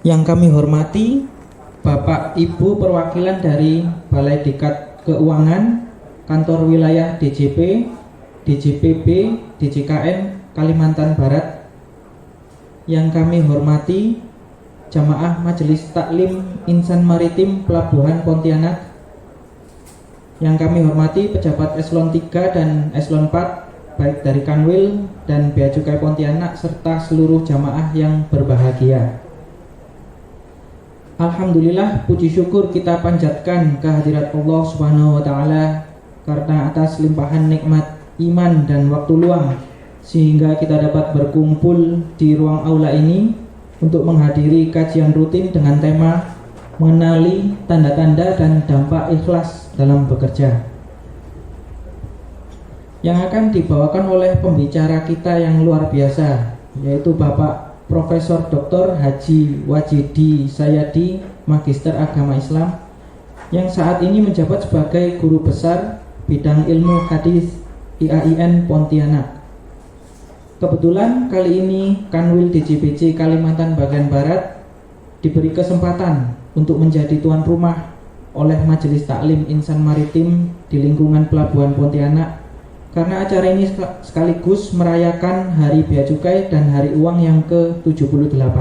Yang kami hormati Bapak Ibu perwakilan dari Balai Dikat Keuangan, Kantor Wilayah DJP, DJPB, DJKN Kalimantan Barat. Yang kami hormati Jamaah Majelis Taklim Insan Maritim Pelabuhan Pontianak. Yang kami hormati pejabat eselon 3 dan eselon 4 baik dari Kanwil dan Bea Cukai Pontianak serta seluruh jamaah yang berbahagia. Alhamdulillah, puji syukur kita panjatkan kehadirat Allah Subhanahu wa taala karena atas limpahan nikmat iman dan waktu luang sehingga kita dapat berkumpul di ruang aula ini untuk menghadiri kajian rutin dengan tema mengenali tanda-tanda dan dampak ikhlas dalam bekerja, yang akan dibawakan oleh pembicara kita yang luar biasa, yaitu Bapak Profesor Dr. Haji Wajidi Sayadi, Magister Agama Islam, yang saat ini menjabat sebagai Guru Besar Bidang Ilmu Hadis IAIN Pontianak. Kebetulan kali ini Kanwil DJPJ Kalimantan Bagian Barat diberi kesempatan untuk menjadi tuan rumah oleh Majelis Taklim Insan Maritim di lingkungan Pelabuhan Pontianak, karena acara ini sekaligus merayakan Hari Bea Cukai dan Hari Uang yang ke-78.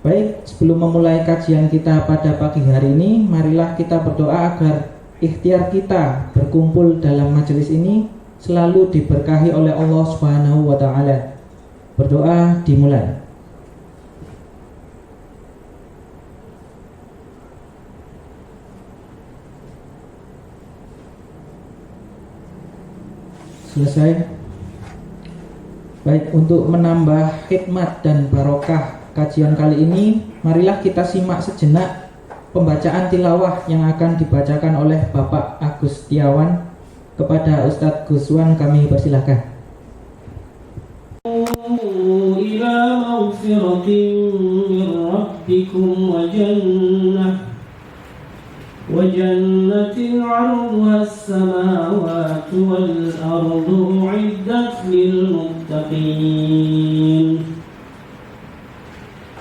Baik, sebelum memulai kajian kita pada pagi hari ini, marilah kita berdoa agar ikhtiar kita berkumpul dalam majelis ini selalu diberkahi oleh Allah Subhanahu wa taala. Berdoa dimulai. Selesai. Baik, untuk menambah hikmat dan barokah kajian kali ini, marilah kita simak sejenak pembacaan tilawah yang akan dibacakan oleh Bapak Agus Setiawan. Kepada Ustadz Guswan kami persilahkan. Ila maghfiratin min rabbikum وجنة عرضها السماوات والأرض أعدت للمتقين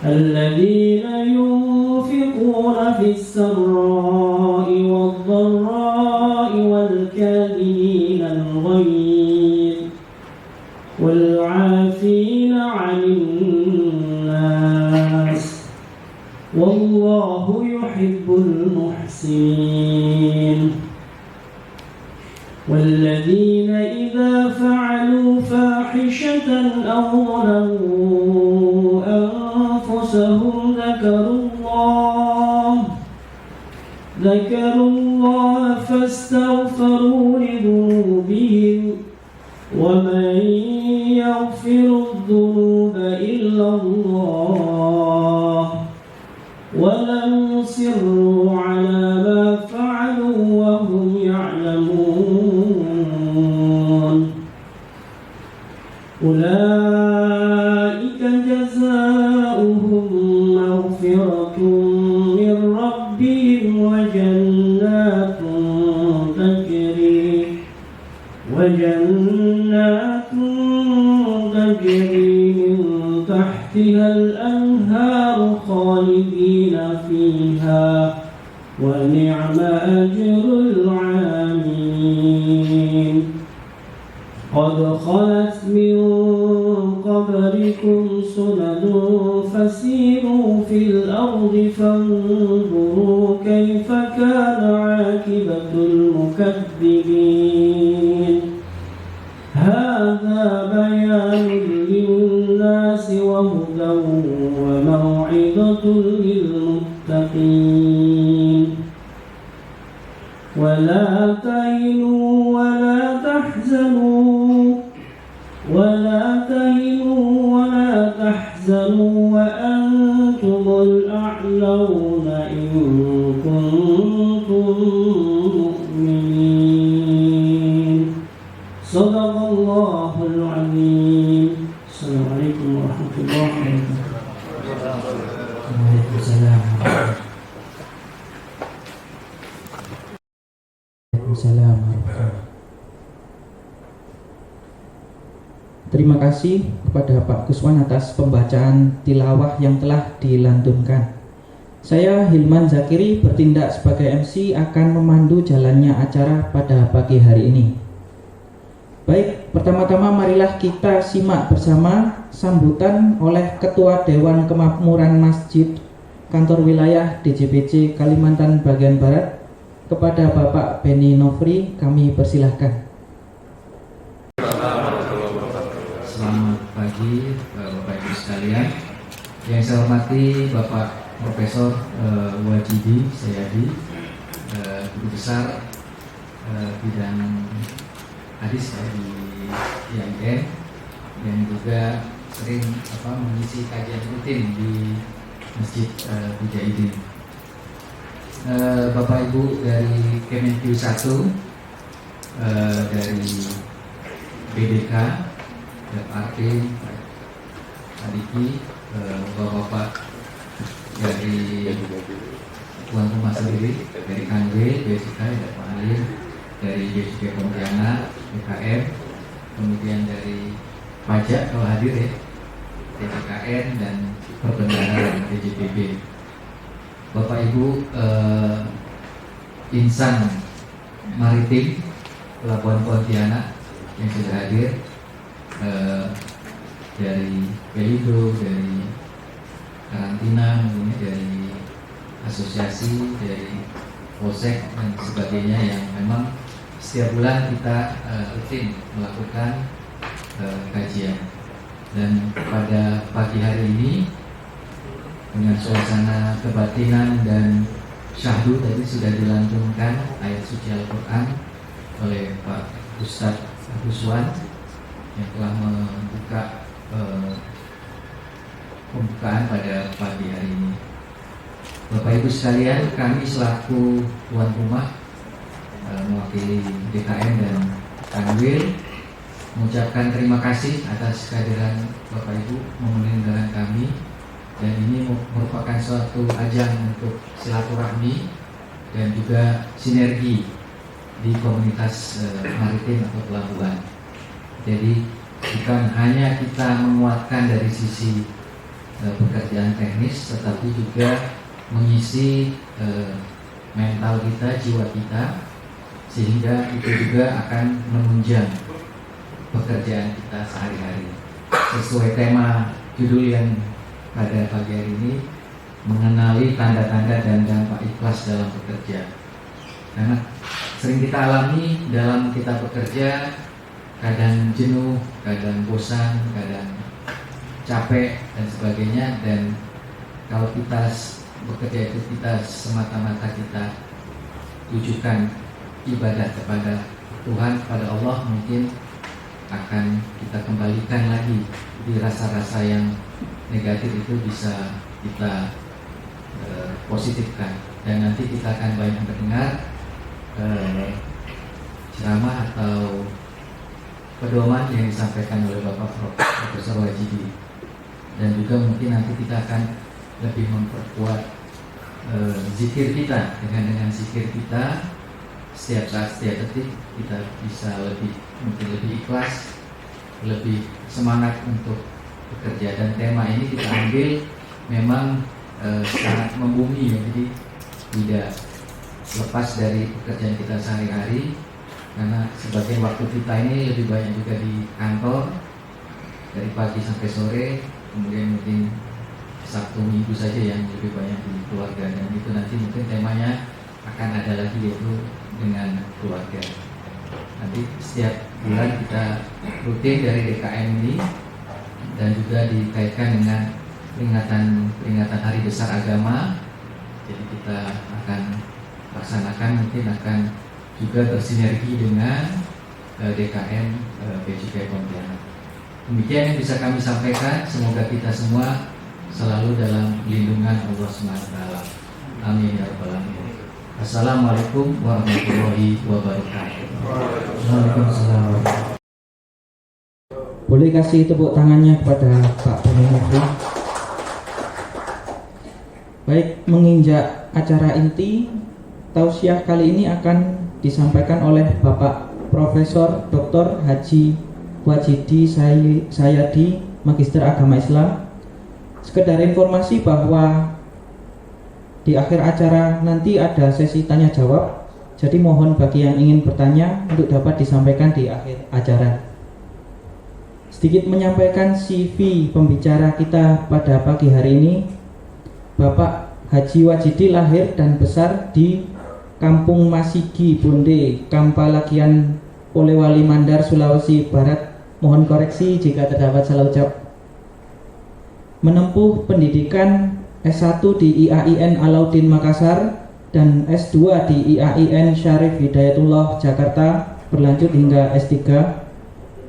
الذين ينفقون في السراء والضراء والكاظمين الغيظ والعافين عن الناس والله يحب المحسنين والذين إذا فعلوا فاحشة أو ظلموا أنفسهم ذكروا الله فاستغفروا لذنوبهم ومن يغفر الذنوب إلا الله ولم يصروا على ما فعلوا وهم يعلمون أولئك جزاؤهم مغفرة من ربهم وجنات تجري من تحتها الأنهار خالدين فيها ونعم أجر العاملين قد خلت من قبلكم سنن فسيروا في الأرض فانظروا كيف كان عاقبة المكذبين هذا بيان للناس وهدى وموعظة للمتقين ولا تهنوا ولا تحزنوا وأنتم الأعلون إن كنتم مؤمنين صدق الله العظيم. السلام عليكم ورحمة الله وبركاته. Waalaikumsalam. Waalaikumsalam. Terima kasih kepada Pak Guswan atas pembacaan tilawah yang telah dilantunkan. Saya Hilman Zakiri bertindak sebagai MC akan memandu jalannya acara pada pagi hari ini. Baik, pertama-tama marilah kita simak bersama sambutan oleh Ketua Dewan Kemakmuran Masjid Kantor Wilayah DJPC Kalimantan Bagian Barat kepada Bapak Beni Nofri. Kami persilahkan. Selamat pagi Bapak Ibu sekalian. Yang saya hormati Bapak Profesor Wajidi Sayadi, Guru Besar bidang hadis di IAIN, yang juga sering mengisi kajian rutin di Masjid Mujahidin. Bapak Ibu dari Kemenq 1, dari BDK, FRT, Adiki, Bapak-bapak dari tuan rumah sendiri, dari Kanwe, BSK, ada Pak Alim, dari BSK Pontianak, BKM, kemudian dari pajak kalau hadir ya, DJKN dan perbendaharaan DJPB. Bapak Ibu insan maritim Pelabuhan Pontianak yang sudah hadir, dari Pelindo, dari karantina, dari asosiasi, dari Polsek dan sebagainya, yang memang setiap bulan kita rutin melakukan kajian. Dan pada pagi hari ini dengan suasana kebatinan dan syahdu tadi sudah dilantunkan ayat suci Al-Quran oleh Pak Ustadz Guswan yang telah membuka pembukaan pada pagi hari ini. Bapak Ibu sekalian, kami selaku tuan rumah mewakili DKM dan Kanwil mengucapkan terima kasih atas kehadiran Bapak Ibu memenuhi undangan kami, dan ini merupakan suatu ajang untuk silaturahmi dan juga sinergi di komunitas maritim atau pelabuhan. Jadi bukan hanya kita menguatkan dari sisi pekerjaan teknis, tetapi juga mengisi mental kita, jiwa kita, sehingga itu juga akan menunjang pekerjaan kita sehari-hari. Sesuai tema judul yang pada pagi hari ini, mengenali tanda-tanda dan dampak ikhlas dalam bekerja. Karena sering kita alami dalam kita bekerja, kadang jenuh, kadang bosan, kadang capek dan sebagainya. Dan kalau kita bekerja itu kita semata-mata kita tujukan ibadah kepada Tuhan, kepada Allah, mungkin akan kita kembalikan lagi di rasa-rasa yang negatif itu bisa kita positifkan, dan nanti kita akan banyak mendengar ceramah atau pedoman yang disampaikan oleh Bapak Profesor Wajidi, dan juga mungkin nanti kita akan lebih memperkuat zikir kita. Dengan zikir kita setiap saat, setiap detik, kita bisa mungkin lebih ikhlas, lebih semangat untuk bekerja. Dan tema ini kita ambil memang sangat membumi ya, jadi tidak lepas dari pekerjaan kita sehari-hari, karena sebagian waktu kita ini lebih banyak juga di kantor dari pagi sampai sore, kemudian mungkin Sabtu Minggu saja yang lebih banyak di keluarga. Dan itu nanti mungkin temanya akan ada lagi, yaitu dengan keluarga. Nanti setiap bulan kita rutin dari DKM ini, dan juga dikaitkan dengan peringatan Hari Besar Agama. Jadi kita akan laksanakan, mungkin akan juga bersinergi dengan DKM BJK Pontianak. Demikian yang bisa kami sampaikan. Semoga kita semua selalu dalam lindungan Allah SWT. Amin ya rabbal alamin. Assalamualaikum warahmatullahi wabarakatuh. Waalaikumsalam. Boleh kasih tepuk tangannya kepada Pak Beni Nofri. Baik, menginjak acara inti, tausiah kali ini akan disampaikan oleh Bapak Profesor Dr. Haji Wajidi Sayadi, Magister Agama Islam. Sekedar informasi bahwa di akhir acara nanti ada sesi tanya jawab. Jadi mohon bagi yang ingin bertanya untuk dapat disampaikan di akhir acara. Sedikit menyampaikan CV pembicara kita pada pagi hari ini. Bapak Haji Wajidi lahir dan besar di Kampung Masigi Bonde, Kampalagian, Polewali Mandar, Sulawesi Barat. Mohon koreksi jika terdapat salah ucap. Menempuh pendidikan S1 di IAIN Alauddin Makassar dan S2 di IAIN Syarif Hidayatullah Jakarta, berlanjut hingga S3.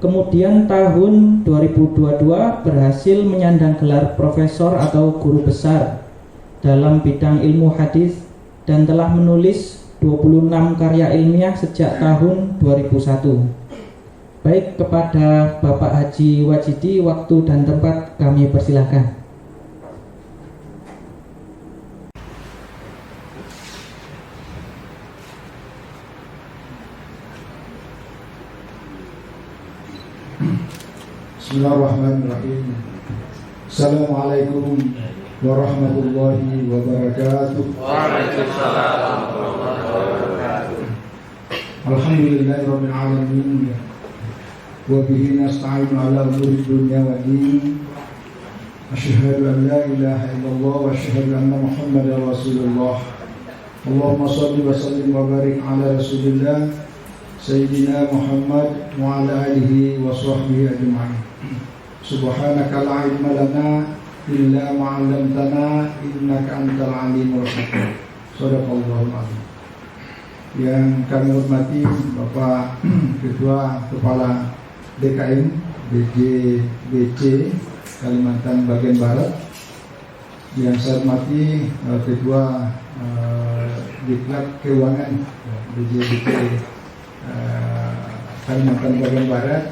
Kemudian tahun 2022 berhasil menyandang gelar profesor atau guru besar dalam bidang ilmu hadis dan telah menulis 26 karya ilmiah sejak tahun 2001. Baik, kepada Bapak Haji Wajidi, waktu dan tempat kami persilahkan. Bismillahirrahmanirrahim. Assalamualaikum warahmatullahi wabarakatuh. Waalaikumsalam warahmatullahi wabarakatuh. Alhamdulillahirabbil alamin. Wa bihi nasta'inu ala umuri dunya wa din. Asyhadu an la ilaha illallah wa asyhadu anna Muhammadar Rasulullah. Allahumma shalli wa sallim wa barik ala Rasulillah Sayyidina Muhammad wa ala alihi wa sahbihi ajma'in. Subhanaka la ilma lana illa ma 'allamtana innaka antal alimul hakim. Shadaqallahul azim. Yang kami hormati Bapak Ketua Kepala DKM BC Kalimantan Bagian Barat, yang saya hormati Ketua Diklat Keuangan BC Kalimantan Bagian Barat,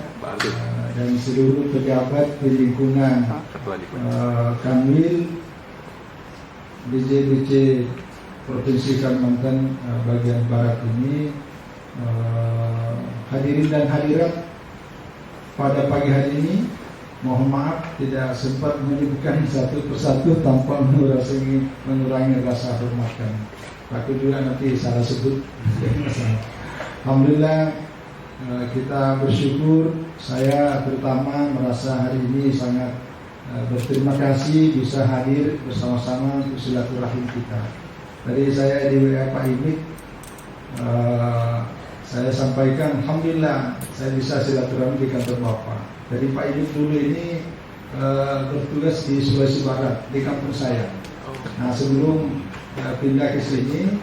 dan seluruh pejabat di lingkungan Kanwil BC Provinsi Kalimantan Bagian Barat ini, hadirin dan hadirat pada pagi hari ini. Mohon maaf tidak sempat menyebutkan satu persatu tanpa mengurangi rasa hormat kami. Takut juga nanti salah sebut. Alhamdulillah, kita bersyukur. Saya terutama merasa hari ini sangat berterima kasih bisa hadir bersama-sama untuk silaturahim kita. Tadi saya di WA Pak Imit, saya sampaikan Alhamdulillah saya bisa silaturahmi di kantor Bapak. Jadi Pak Imit dulu ini bertugas di Sulawesi Barat di kampung saya. Nah, sebelum pindah ke sini,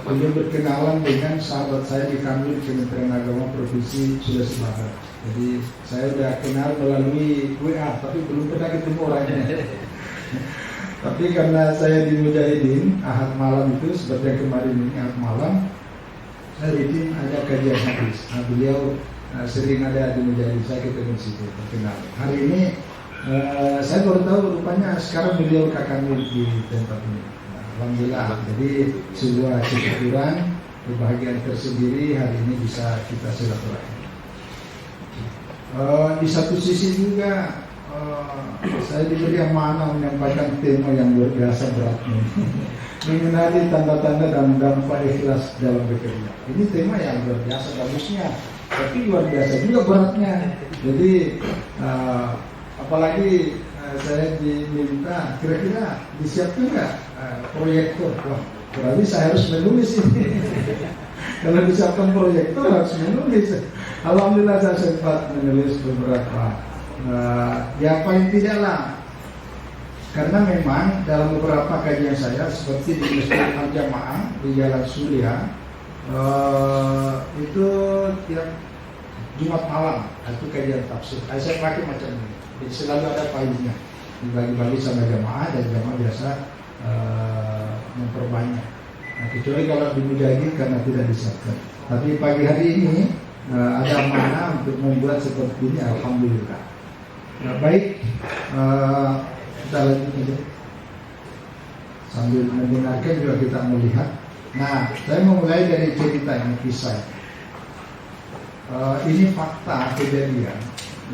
beliau berkenalan dengan sahabat saya di kantor Kementerian Agama Provinsi Sulawesi Barat. Jadi saya sudah kenal melalui WA, tapi belum pernah ketemu orangnya. Tapi karena saya di Mujahidin Ahad malam itu, seperti yang kemarin ini Ahad malam, saya bikin ada kajian hadis. Nah, beliau sering ada di Mujahidin, saya ketemu di situ, terkenal. Hari ini saya baru tahu rupanya sekarang beliau kakak di tempat ini. Nah, alhamdulillah, jadi sebuah kesyukuran, kebahagiaan tersendiri hari ini bisa kita silaturahmi. Di satu sisi juga saya diberi amanah menyampaikan tema yang luar biasa beratnya, mengenali tanda-tanda dan dampak ikhlas dalam bekerja. Ini tema yang luar biasa bagusnya, tapi luar biasa juga beratnya. Jadi apalagi saya diminta kira-kira disiapkan nggak proyektor. Wah, berarti saya harus menulis ini. Kalau disiapkan proyektor harus menulis. Alhamdulillah saya sempat menulis beberapa. Ya paling tidaklah, karena memang dalam beberapa kajian saya seperti di Masjid Al-Jamaah di Jalan Sulia, itu tiap Jumat malam itu kajian tafsir. Saya pakai macam ini, jadi selalu ada paginya dibagi-bagi sama jamaah, dan jamaah biasa memperbanyak. Nah, kecuali kalau di Mujahidin karena tidak disiapkan. Tapi pagi hari ini ada mana untuk membuat seperti ini, alhamdulillah. Nah, baik, kita lanjut aja. Sambil mendengarkan juga kita melihat. Nah, saya memulai dari cerita ini, kisah. ini fakta kejadian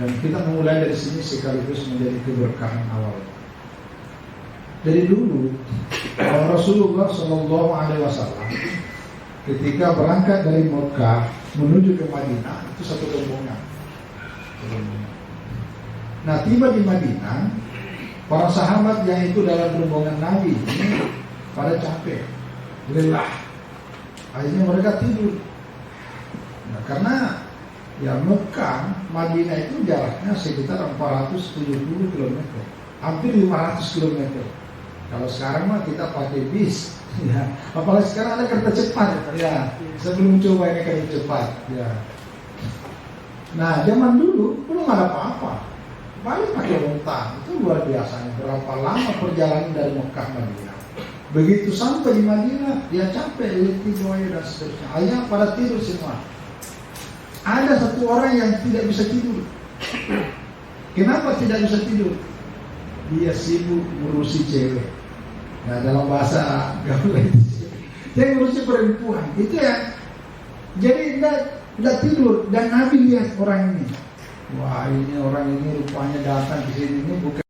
dan kita memulai dari sini sekaligus menjadi keberkahan awal. Dari dulu Rasulullah SAW ketika berangkat dari Mekah menuju ke Madinah itu satu rombongan. Nah, tiba di Madinah, para sahabat yang itu dalam rombongan Nabi ini pada capek, lelah. Akhirnya mereka tidur. Nah, karena ya Mekah, Madinah itu jaraknya sekitar 470 km, hampir 500 km. Kalau sekarang mah kita pakai bis, ya. Apalagi sekarang ada kereta cepat, ya. Sebelum coba ini kereta cepat, ya. Nah, zaman dulu belum ada apa-apa, balik pakai unta, itu luar biasa. Berapa lama perjalanan dari Mekah Madinah. Begitu sampai di Madinah, dia capek, letih, doya dan seterusnya. Akhirnya pada tidur semua. Ada satu orang yang tidak bisa tidur. Kenapa tidak bisa tidur? Dia sibuk ngurusi cewek. Nah, dalam bahasa gaul itu dia ngurusi perempuan. Itu ya. Jadi tidak tidur. Dan Nabi lihat orang ini. Wah, ini orang ini rupanya datang ke sini ini bukan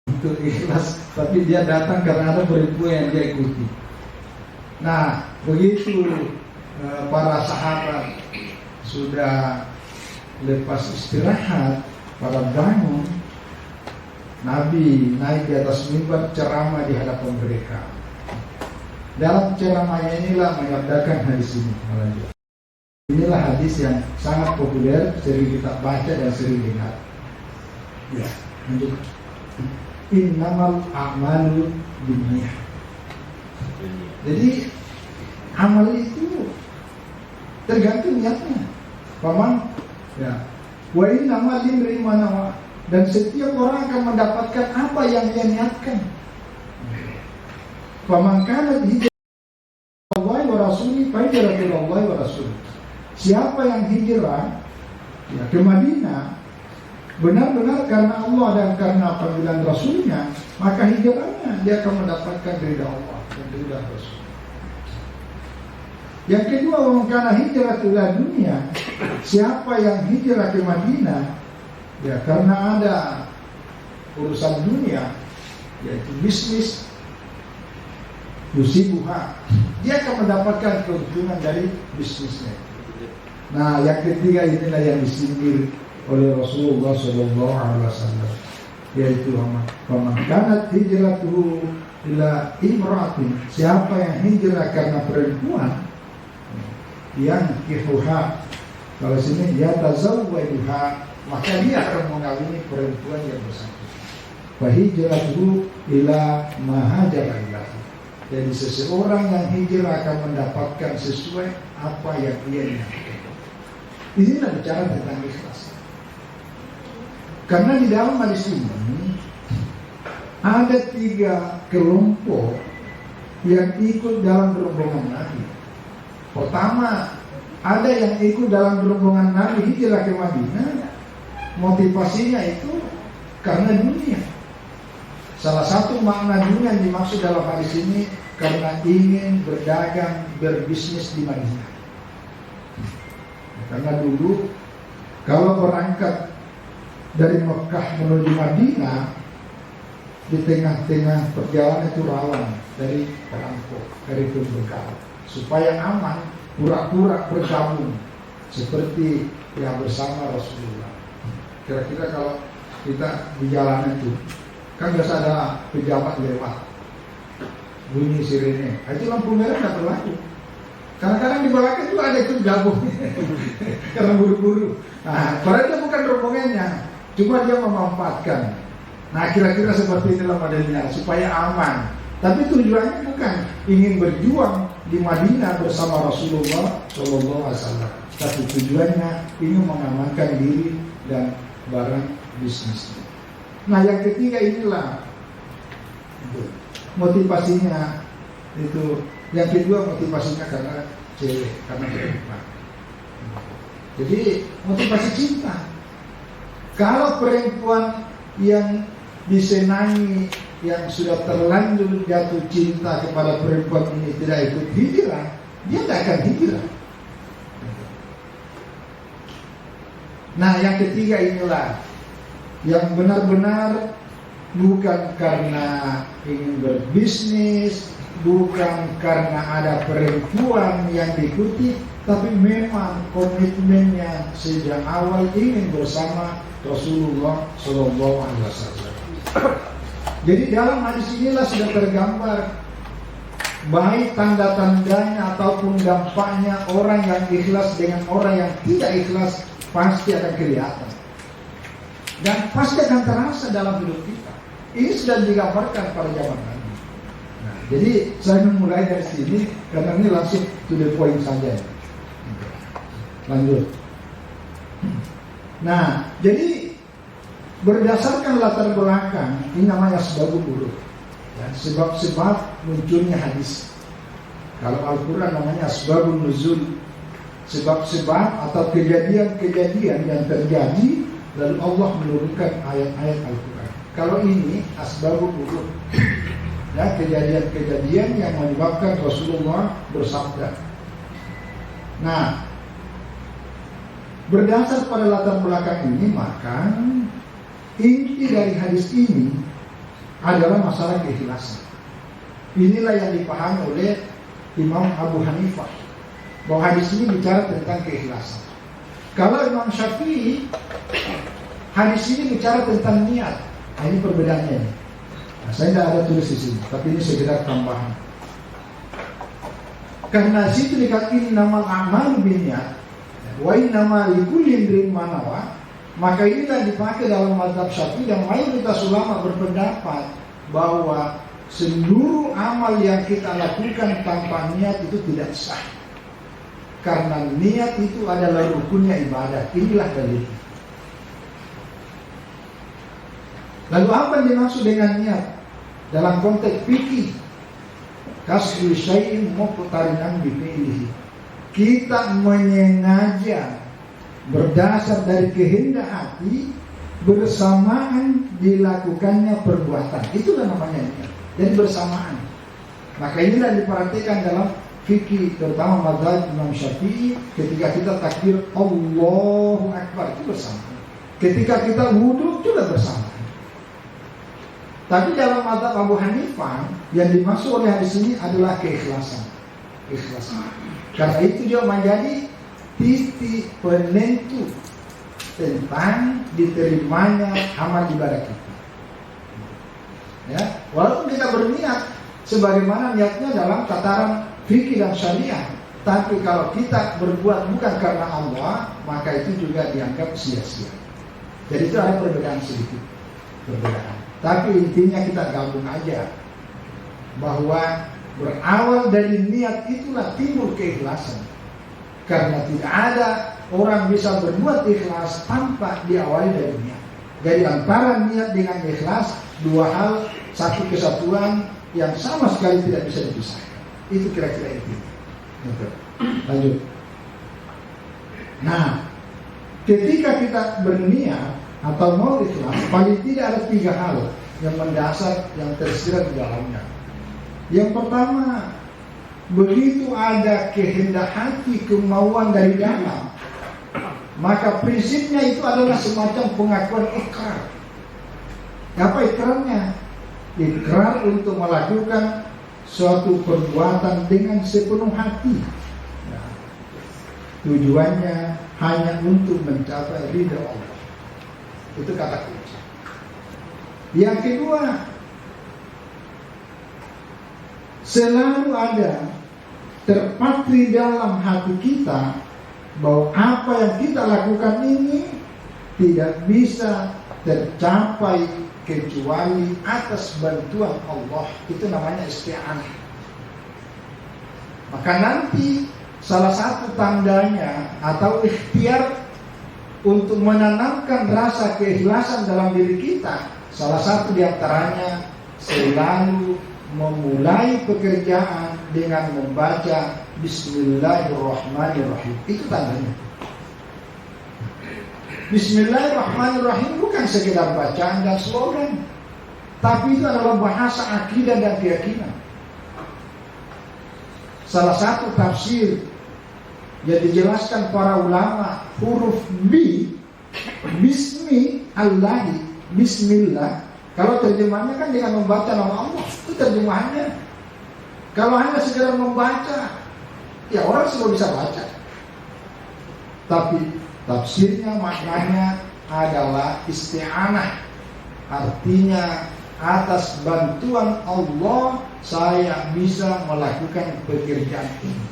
untuk ikhlas, tapi dia datang karena ada perempuan yang dia ikuti. Nah, begitu para sahabat sudah lepas istirahat, pada bangun, Nabi naik di atas mimbar ceramah di hadapan mereka. Dalam ceramahnya inilah mengabdakan hadis ini. Inilah hadis yang sangat populer, sering kita baca dan sering dengar. Ya, lanjut. Innamal a'malu binniyah. Jadi amal itu tergantung niatnya. Paman, ya. Wa innamal limri'in ma nawa. Dan setiap orang akan mendapatkan apa yang dia niatkan. Faman kana hijrah Allah wa rasuli fa hijratu Allah wa rasuli. Siapa yang hijrah ya ke Madinah benar-benar karena Allah dan karena panggilan Rasulnya, maka hijrahnya dia akan mendapatkan ridha Allah dan ridha Rasul. Yang kedua, faman kana hijratu ila dunia. Siapa yang hijrah ke Madinah ya karena ada urusan dunia, yaitu bisnis, yusibuha, dia akan mendapatkan keuntungan dari bisnisnya. Nah, yang ketiga inilah yang disindir oleh Rasulullah SAW, yaitu faman kanat hijratuhu ila imra'atin. Siapa yang hijrah karena perempuan, yang kihuha, kalau sini dia tazawwajuha, maka dia akan mengawini perempuan yang bersangkutan. Fa hijratuhu ila ma hajara ilaihi. Jadi seseorang yang hijrah akan mendapatkan sesuai apa yang dia inginkan. Inilah bicara tentang ikhlas. Karena di dalam hadis ini ada 3 kelompok yang ikut dalam rombongan Nabi. Pertama, ada yang ikut dalam rombongan Nabi hijrah ke Madinah. Motivasinya itu karena dunia. Salah satu makna dunia yang dimaksud dalam hadis ini karena ingin berdagang, berbisnis di Madinah. Karena dulu kalau berangkat dari Mekah menuju Madinah, di tengah-tengah perjalanan itu rawan dari perampok, dari pembegal. Supaya aman, pura-pura bergabung seperti yang bersama Rasulullah. Kira-kira kalau kita di jalanan itu kan biasa ada pejabat lewat, bunyi sirene, itu lampu merah tidak berlaku. Kadang-kadang di belakang itu ada ikut gabung karena buru-buru. Nah, padahal itu bukan rombongannya, cuma dia memanfaatkan. Nah, kira-kira seperti inilah modelnya supaya aman. Tapi tujuannya bukan ingin berjuang di Madinah bersama Rasulullah SAW, tapi tujuannya ingin mengamankan diri dan barang bisnisnya. Nah, yang ketiga inilah motivasinya itu. Yang kedua motivasinya karena cewek, karena perempuan. Jadi motivasi cinta. Kalau perempuan yang disenangi, yang sudah terlanjur jatuh cinta kepada perempuan ini tidak ikut hijrah, dia tidak akan hijrah. Nah, yang ketiga inilah yang benar-benar bukan karena ingin berbisnis, bukan karena ada perempuan yang diikuti, tapi memang komitmennya sejak awal ingin bersama Rasulullah SAW. Jadi dalam hadis inilah sudah tergambar baik tanda-tandanya ataupun dampaknya orang yang ikhlas dengan orang yang tidak ikhlas pasti akan kelihatan dan pasti akan terasa dalam hidup kita. Ini sudah digambarkan pada zaman Nabi. Nah, jadi saya memulai dari sini karena ini langsung to the point saja. Lanjut. Nah, jadi berdasarkan latar belakang ini namanya sebabul wurud. Ya, sebab-sebab munculnya hadis. Kalau Al-Quran namanya asbabun nuzul, sebab-sebab atau kejadian-kejadian yang terjadi lalu Allah menurunkan ayat-ayat Al-Quran. Kalau ini asbabul wurud, ya, kejadian-kejadian yang menyebabkan Rasulullah bersabda. Nah, berdasar pada latar belakang ini, maka inti dari hadis ini adalah masalah keikhlasan. Inilah yang dipahami oleh Imam Abu Hanifah, bahwa hadis ini bicara tentang keikhlasan. Kalau Imam Syafi'i, hadis ini bicara tentang niat. Nah, ini perbedaannya. Nah, saya tidak ada tulis di sini, tapi ini sekedar tambahan. Karena situ dikatakan innamal a'malu binniyat wa innamal likulli imrin ma nawa, maka inilah dipakai dalam mazhab Syafi'i yang mayoritas ulama berpendapat bahwa seluruh amal yang kita lakukan tanpa niat itu tidak sah. Karena niat itu adalah rukunnya ibadah. Inilah dalilnya. Lalu apa yang dimaksud dengan niat dalam konteks fikih? Kasbu syai'in muqtarinan bi fi'lihi. Kita menyengaja berdasar dari kehendak hati bersamaan dilakukannya perbuatan. Itulah namanya niat. Jadi bersamaan. Maka inilah diperhatikan dalam fikih, terutama mazhab Imam Syafi'i. Ketika kita takbir Allahu Akbar, itu bersamaan. Ketika kita wudhu juga bersamaan. Tapi dalam mazhab Abu Hanifah yang dimaksud oleh hadis ini adalah keikhlasan. Keikhlasan. Karena itu dia menjadi titik penentu tentang diterimanya amal ibadah kita. Ya, walaupun kita berniat sebagaimana niatnya dalam tataran fikih dan syariah, tapi kalau kita berbuat bukan karena Allah, maka itu juga dianggap sia-sia. Jadi itu ada perbedaan sedikit, perbedaan. Tapi intinya kita gabung aja bahwa berawal dari niat itulah timbul keikhlasan. Karena tidak ada orang bisa berbuat ikhlas tanpa diawali dari niat. Jadi antara niat dengan ikhlas dua hal, satu kesatuan yang sama sekali tidak bisa dipisahkan. Itu kira-kira itu. Lanjut. Nah, ketika kita berniat atau mau ikhlas, paling tidak ada tiga hal yang mendasar yang tersirat di dalamnya. Yang pertama, begitu ada kehendak hati, kemauan dari dalam, maka prinsipnya itu adalah semacam pengakuan ikrar. Apa ikrarnya? Ikrar untuk melakukan suatu perbuatan dengan sepenuh hati. Nah, tujuannya hanya untuk mencapai ridha Allah. Itu kata kunci. Yang kedua, selalu ada terpatri dalam hati kita bahwa apa yang kita lakukan ini tidak bisa tercapai kecuali atas bantuan Allah. Itu namanya isti'anah. Maka nanti salah satu tandanya atau ikhtiar untuk menanamkan rasa keikhlasan dalam diri kita, salah satu diantaranya selalu memulai pekerjaan dengan membaca Bismillahirrahmanirrahim. Itu tandanya. Bismillahirrahmanirrahim bukan sekedar bacaan dan slogan, tapi itu adalah bahasa akidah dan keyakinan. Salah satu tafsir yang dijelaskan para ulama, huruf B Bismillahi, Bismillah. Kalau terjemahannya kan dengan membaca nama Allah, itu terjemahannya. Kalau hanya sekedar membaca, ya orang semua bisa baca. Tapi tafsirnya maknanya adalah isti'anah. Artinya atas bantuan Allah saya bisa melakukan pekerjaan ini.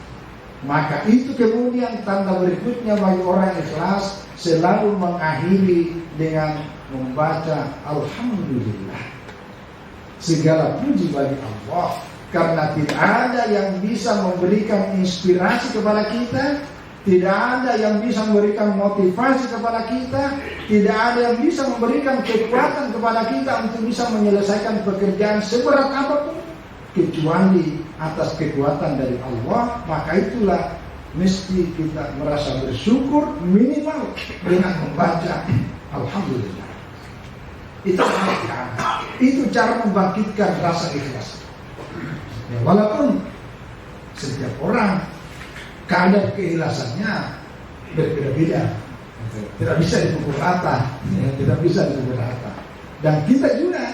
Maka itu kemudian tanda berikutnya bagi orang ikhlas selalu mengakhiri dengan membaca Alhamdulillah. Segala puji bagi Allah, karena tidak ada yang bisa memberikan inspirasi kepada kita, tidak ada yang bisa memberikan motivasi kepada kita, tidak ada yang bisa memberikan kekuatan kepada kita untuk bisa menyelesaikan pekerjaan seberat apapun kecuali atas kekuatan dari Allah. Maka itulah mesti kita merasa bersyukur minimal dengan membaca Alhamdulillah. Itu cara membangkitkan rasa ikhlas. Ya, walaupun setiap orang kadar keikhlasannya berbeda-beda, tidak bisa dipukul rata, tidak bisa dipukul rata. Dan kita juga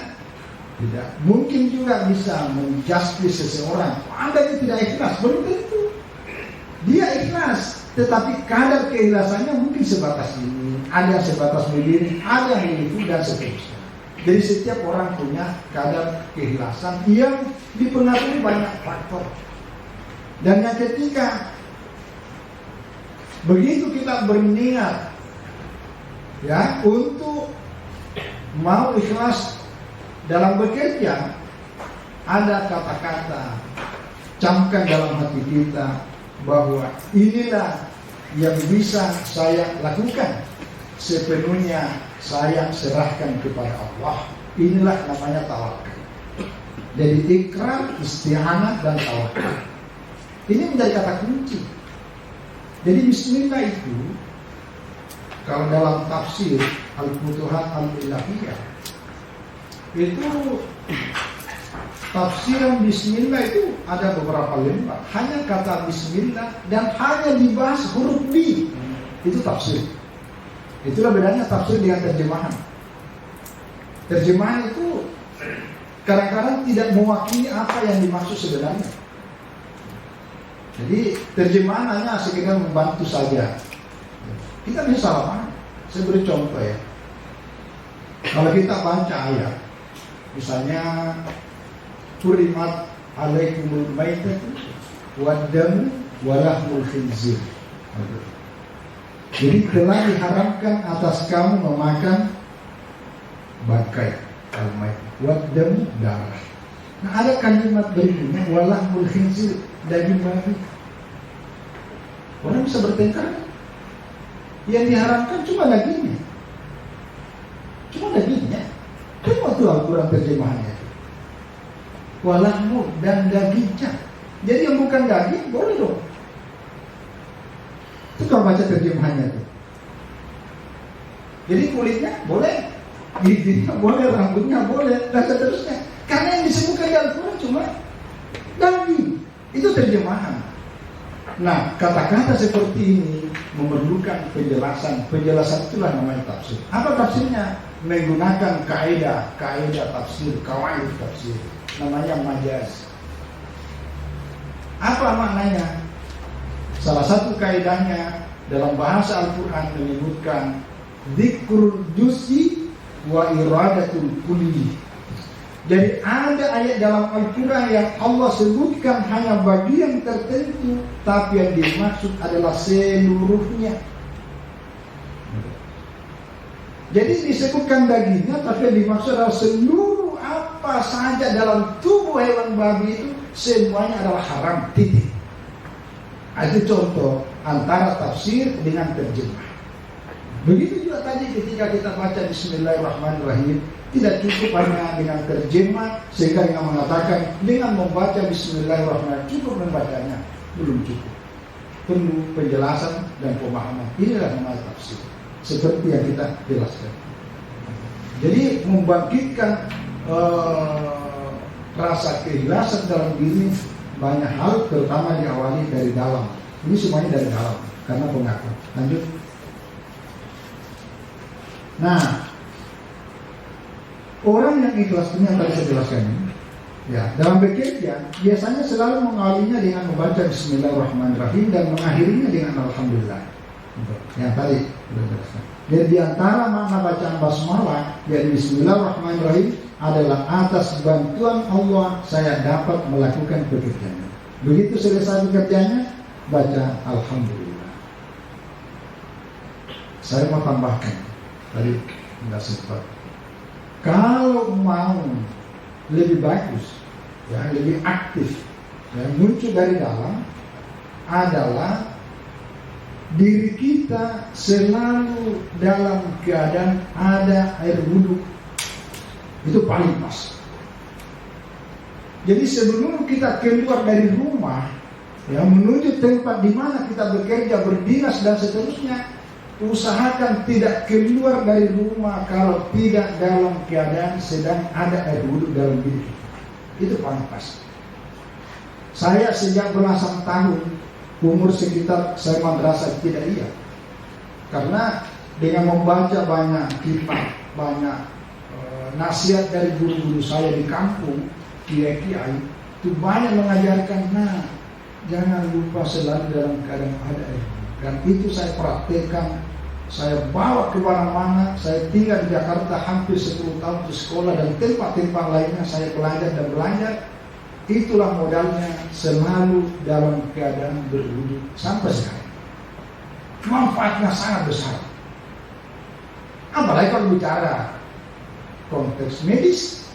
tidak mungkin juga bisa menjustis seseorang. Anda itu tidak ikhlas, belum tentu. Dia ikhlas, tetapi kadar keikhlasannya mungkin sebatas ini, ada yang sebatas begini, ada yang itu dan seterusnya. Jadi setiap orang punya kadar keikhlasan yang dipengaruhi banyak faktor. Dan yang ketiga, begitu kita berniat ya untuk mau ikhlas dalam bekerja, ada kata-kata camkan dalam hati kita bahwa inilah yang bisa saya lakukan, sepenuhnya saya serahkan kepada Allah. Inilah namanya tawakal. Jadi ikrar, isti'anah dan tawakal ini menjadi kata kunci. Jadi bismillah itu kalau dalam tafsir Al-Futuhat Al-Ilahiyah itu tafsiran bismillah itu ada beberapa lembar. Hanya kata bismillah dan hanya dibahas huruf B. Itu tafsir. Itulah bedanya tafsir dengan terjemahan. Terjemahan itu kadang-kadang tidak mewakili apa yang dimaksud sebenarnya. Jadi terjemahan hanya sekedar membantu saja. Kita bisa salah paham. Saya beri contoh ya. Kalau kita baca ayat, misalnya Hurimat alaikumul maitatu waddamu walahmul khinzir. Jadi telah diharamkan atas kamu memakan bangkai al-mayt, waddamu darah. Nah ada kalimat berikutnya walahmul khinzir, daging babi. Orang bisa bertengkar. Yang diharamkan cuma dagingnya. Cuma dagingnya. Cuma itu Al-Quran terjemahannya. Walahmu dan dagingnya. Jadi yang bukan daging boleh dong. Itu kalau baca terjemahannya itu. Jadi kulitnya boleh, giginya boleh, rambutnya boleh, dan seterusnya. Karena yang disebutkan di Al-Quran cuma daging. Itu terjemahan. Nah, kata-kata seperti ini memerlukan penjelasan. Penjelasan itulah namanya tafsir. Apa tafsirnya? Menggunakan kaidah tafsir, kawaid tafsir. Namanya majaz. Apa maknanya? Salah satu kaidahnya dalam bahasa Al-Quran menyebutkan dzikrul juz'i wa iradatul kulli. Jadi ada ayat dalam Al-Quran yang Allah sebutkan hanya bagian tertentu, tapi yang dimaksud adalah seluruhnya. Jadi disebutkan dagingnya, tapi yang dimaksud adalah seluruh apa saja dalam tubuh hewan babi itu semuanya adalah haram, titik. Itu contoh antara tafsir dengan terjemah. Begitu juga tadi ketika kita baca Bismillahirrahmanirrahim, tidak cukup hanya dengan terjemah sehingga dengan mengatakan dengan membaca Bismillahirrahmanirrahim cukup membacanya, belum cukup. Perlu penjelasan dan pemahaman. Inilah namanya tafsir, seperti yang kita jelaskan. Jadi membangkitkan rasa keikhlasan dalam diri banyak hal, terutama diawali dari dalam. Ini semuanya dari dalam karena pengakuan. Lanjut. Nah, orang yang ikhlas ini yang tadi saya jelaskan ini, ya, dalam bekerja biasanya selalu mengawalinya dengan membaca Bismillahirrahmanirrahim dan mengakhirinya dengan Alhamdulillah. Yang tadi sudah jelaskan. Dan di antara makna bacaan basmalah dari Bismillahirrahmanirrahim adalah atas bantuan Allah saya dapat melakukan pekerjaannya. Begitu selesai pekerjaannya, baca Alhamdulillah. Saya mau tambahkan, tadi nggak sempat. Kalau mau lebih bagus, ya, lebih aktif, yang muncul dari dalam adalah diri kita selalu dalam keadaan ada air wudhu. Itu paling pas. Jadi sebelum kita keluar dari rumah, ya, menuju tempat di mana kita bekerja, berdinas dan seterusnya, usahakan tidak keluar dari rumah kalau tidak dalam keadaan sedang ada air wudhu dalam diri kita. Itu paling pas. Saya sejak belasan tahun, umur sekitar saya madrasah tidak iya. Karena dengan membaca banyak kitab, banyak nasihat dari guru-guru saya di kampung, kiai-kiai, itu banyak mengajarkan, nah, jangan lupa selalu dalam keadaan ada air. Dan itu saya praktekkan, saya bawa ke mana-mana. Saya tinggal di Jakarta hampir 10 tahun di sekolah dan tempat-tempat lainnya saya belajar dan belajar. Itulah modalnya, selalu dalam keadaan berwudu sampai sekarang. Manfaatnya sangat besar. Apalagi kalau bicara konteks medis,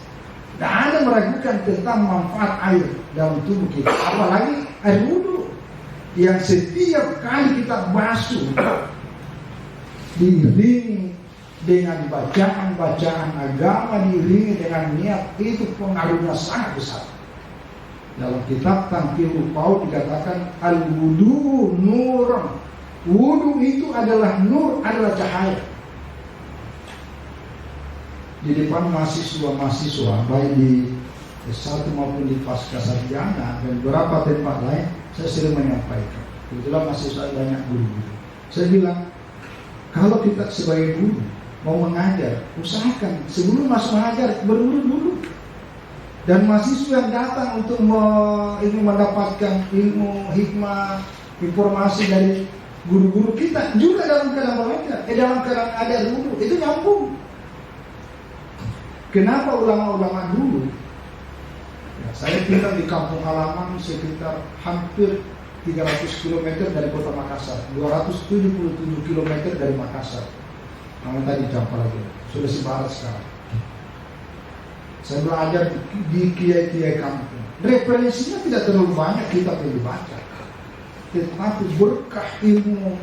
tidak ada meragukan tentang manfaat air dalam tubuh kita. Apalagi air wudu yang setiap kali kita basuh diiringi dengan bacaan-bacaan agama, diiringi dengan niat, itu pengaruhnya sangat besar. Dalam kitab Tanqihul Paul dikatakan al-wudu nurun. Wudu itu adalah nur, adalah cahaya. Di depan mahasiswa-mahasiswa baik di S1 maupun di Pasca Sarjana dan beberapa tempat lain, saya sering menyampaikan. Kebetulan mahasiswa banyak guru-guru. Saya bilang, kalau kita sebagai guru mau mengajar, usahakan sebelum masuk mengajar berwudu dulu. Dan mahasiswa yang datang untuk ingin mendapatkan ilmu, hikmah, informasi dari guru-guru kita juga dalam keadaan belajar, dalam keadaan ada wudu, itu nyambung. Kenapa ulama-ulama dulu? Ya, saya tinggal di kampung halaman sekitar hampir 300 km dari kota Makassar, 277 km dari Makassar. Nama tadi Jampalagi, Sulawesi Barat sekarang. Saya belajar di kiai-kiai kampung. Referensinya tidak terlalu banyak kita perlu baca, tetapi berkah ilmu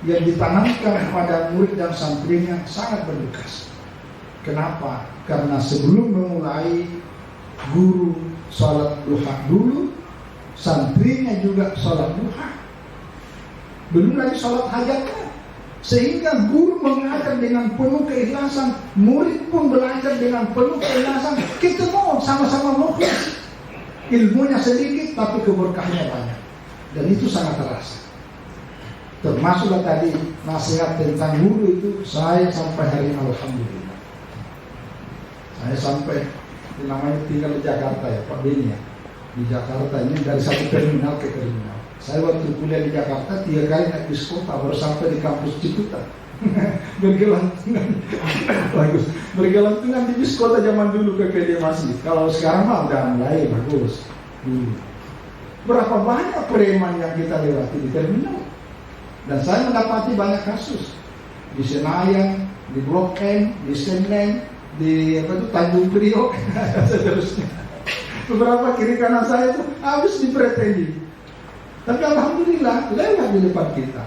yang ditanamkan pada murid dan santrinya sangat berbekas. Kenapa? Karena sebelum memulai, guru sholat duha dulu, santrinya juga sholat duha, belum lagi sholat hajatnya. Sehingga guru mengajar dengan penuh keikhlasan, murid pun belajar dengan penuh keikhlasan, ketemu sama-sama mukhlis. Ilmunya sedikit tapi keberkahnya banyak, dan itu sangat terasa. Termasuklah tadi nasihat tentang wudu itu, saya sampai hari ini alhamdulillah. Saya sampai namanya tinggal di Jakarta ya Pak Beni ya. Di Jakarta ini dari satu terminal ke terminal. Saya waktu kuliah di Jakarta 3 kali naik bis kota, baru sampai di kampus Ciputat. Bergelantungan, bagus. Bergelantungan di bis kota zaman dulu ke PD Masjid. Kalau sekarang mah udah mulai bagus. Berapa banyak preman yang kita lewati di terminal. Dan saya mendapati banyak kasus di Senayan, di Blok M, di Senen, di Tanjung Priok, dan seterusnya. Beberapa kiri kanan saya itu habis dipretendi. Tapi alhamdulillah lewat di depan kita.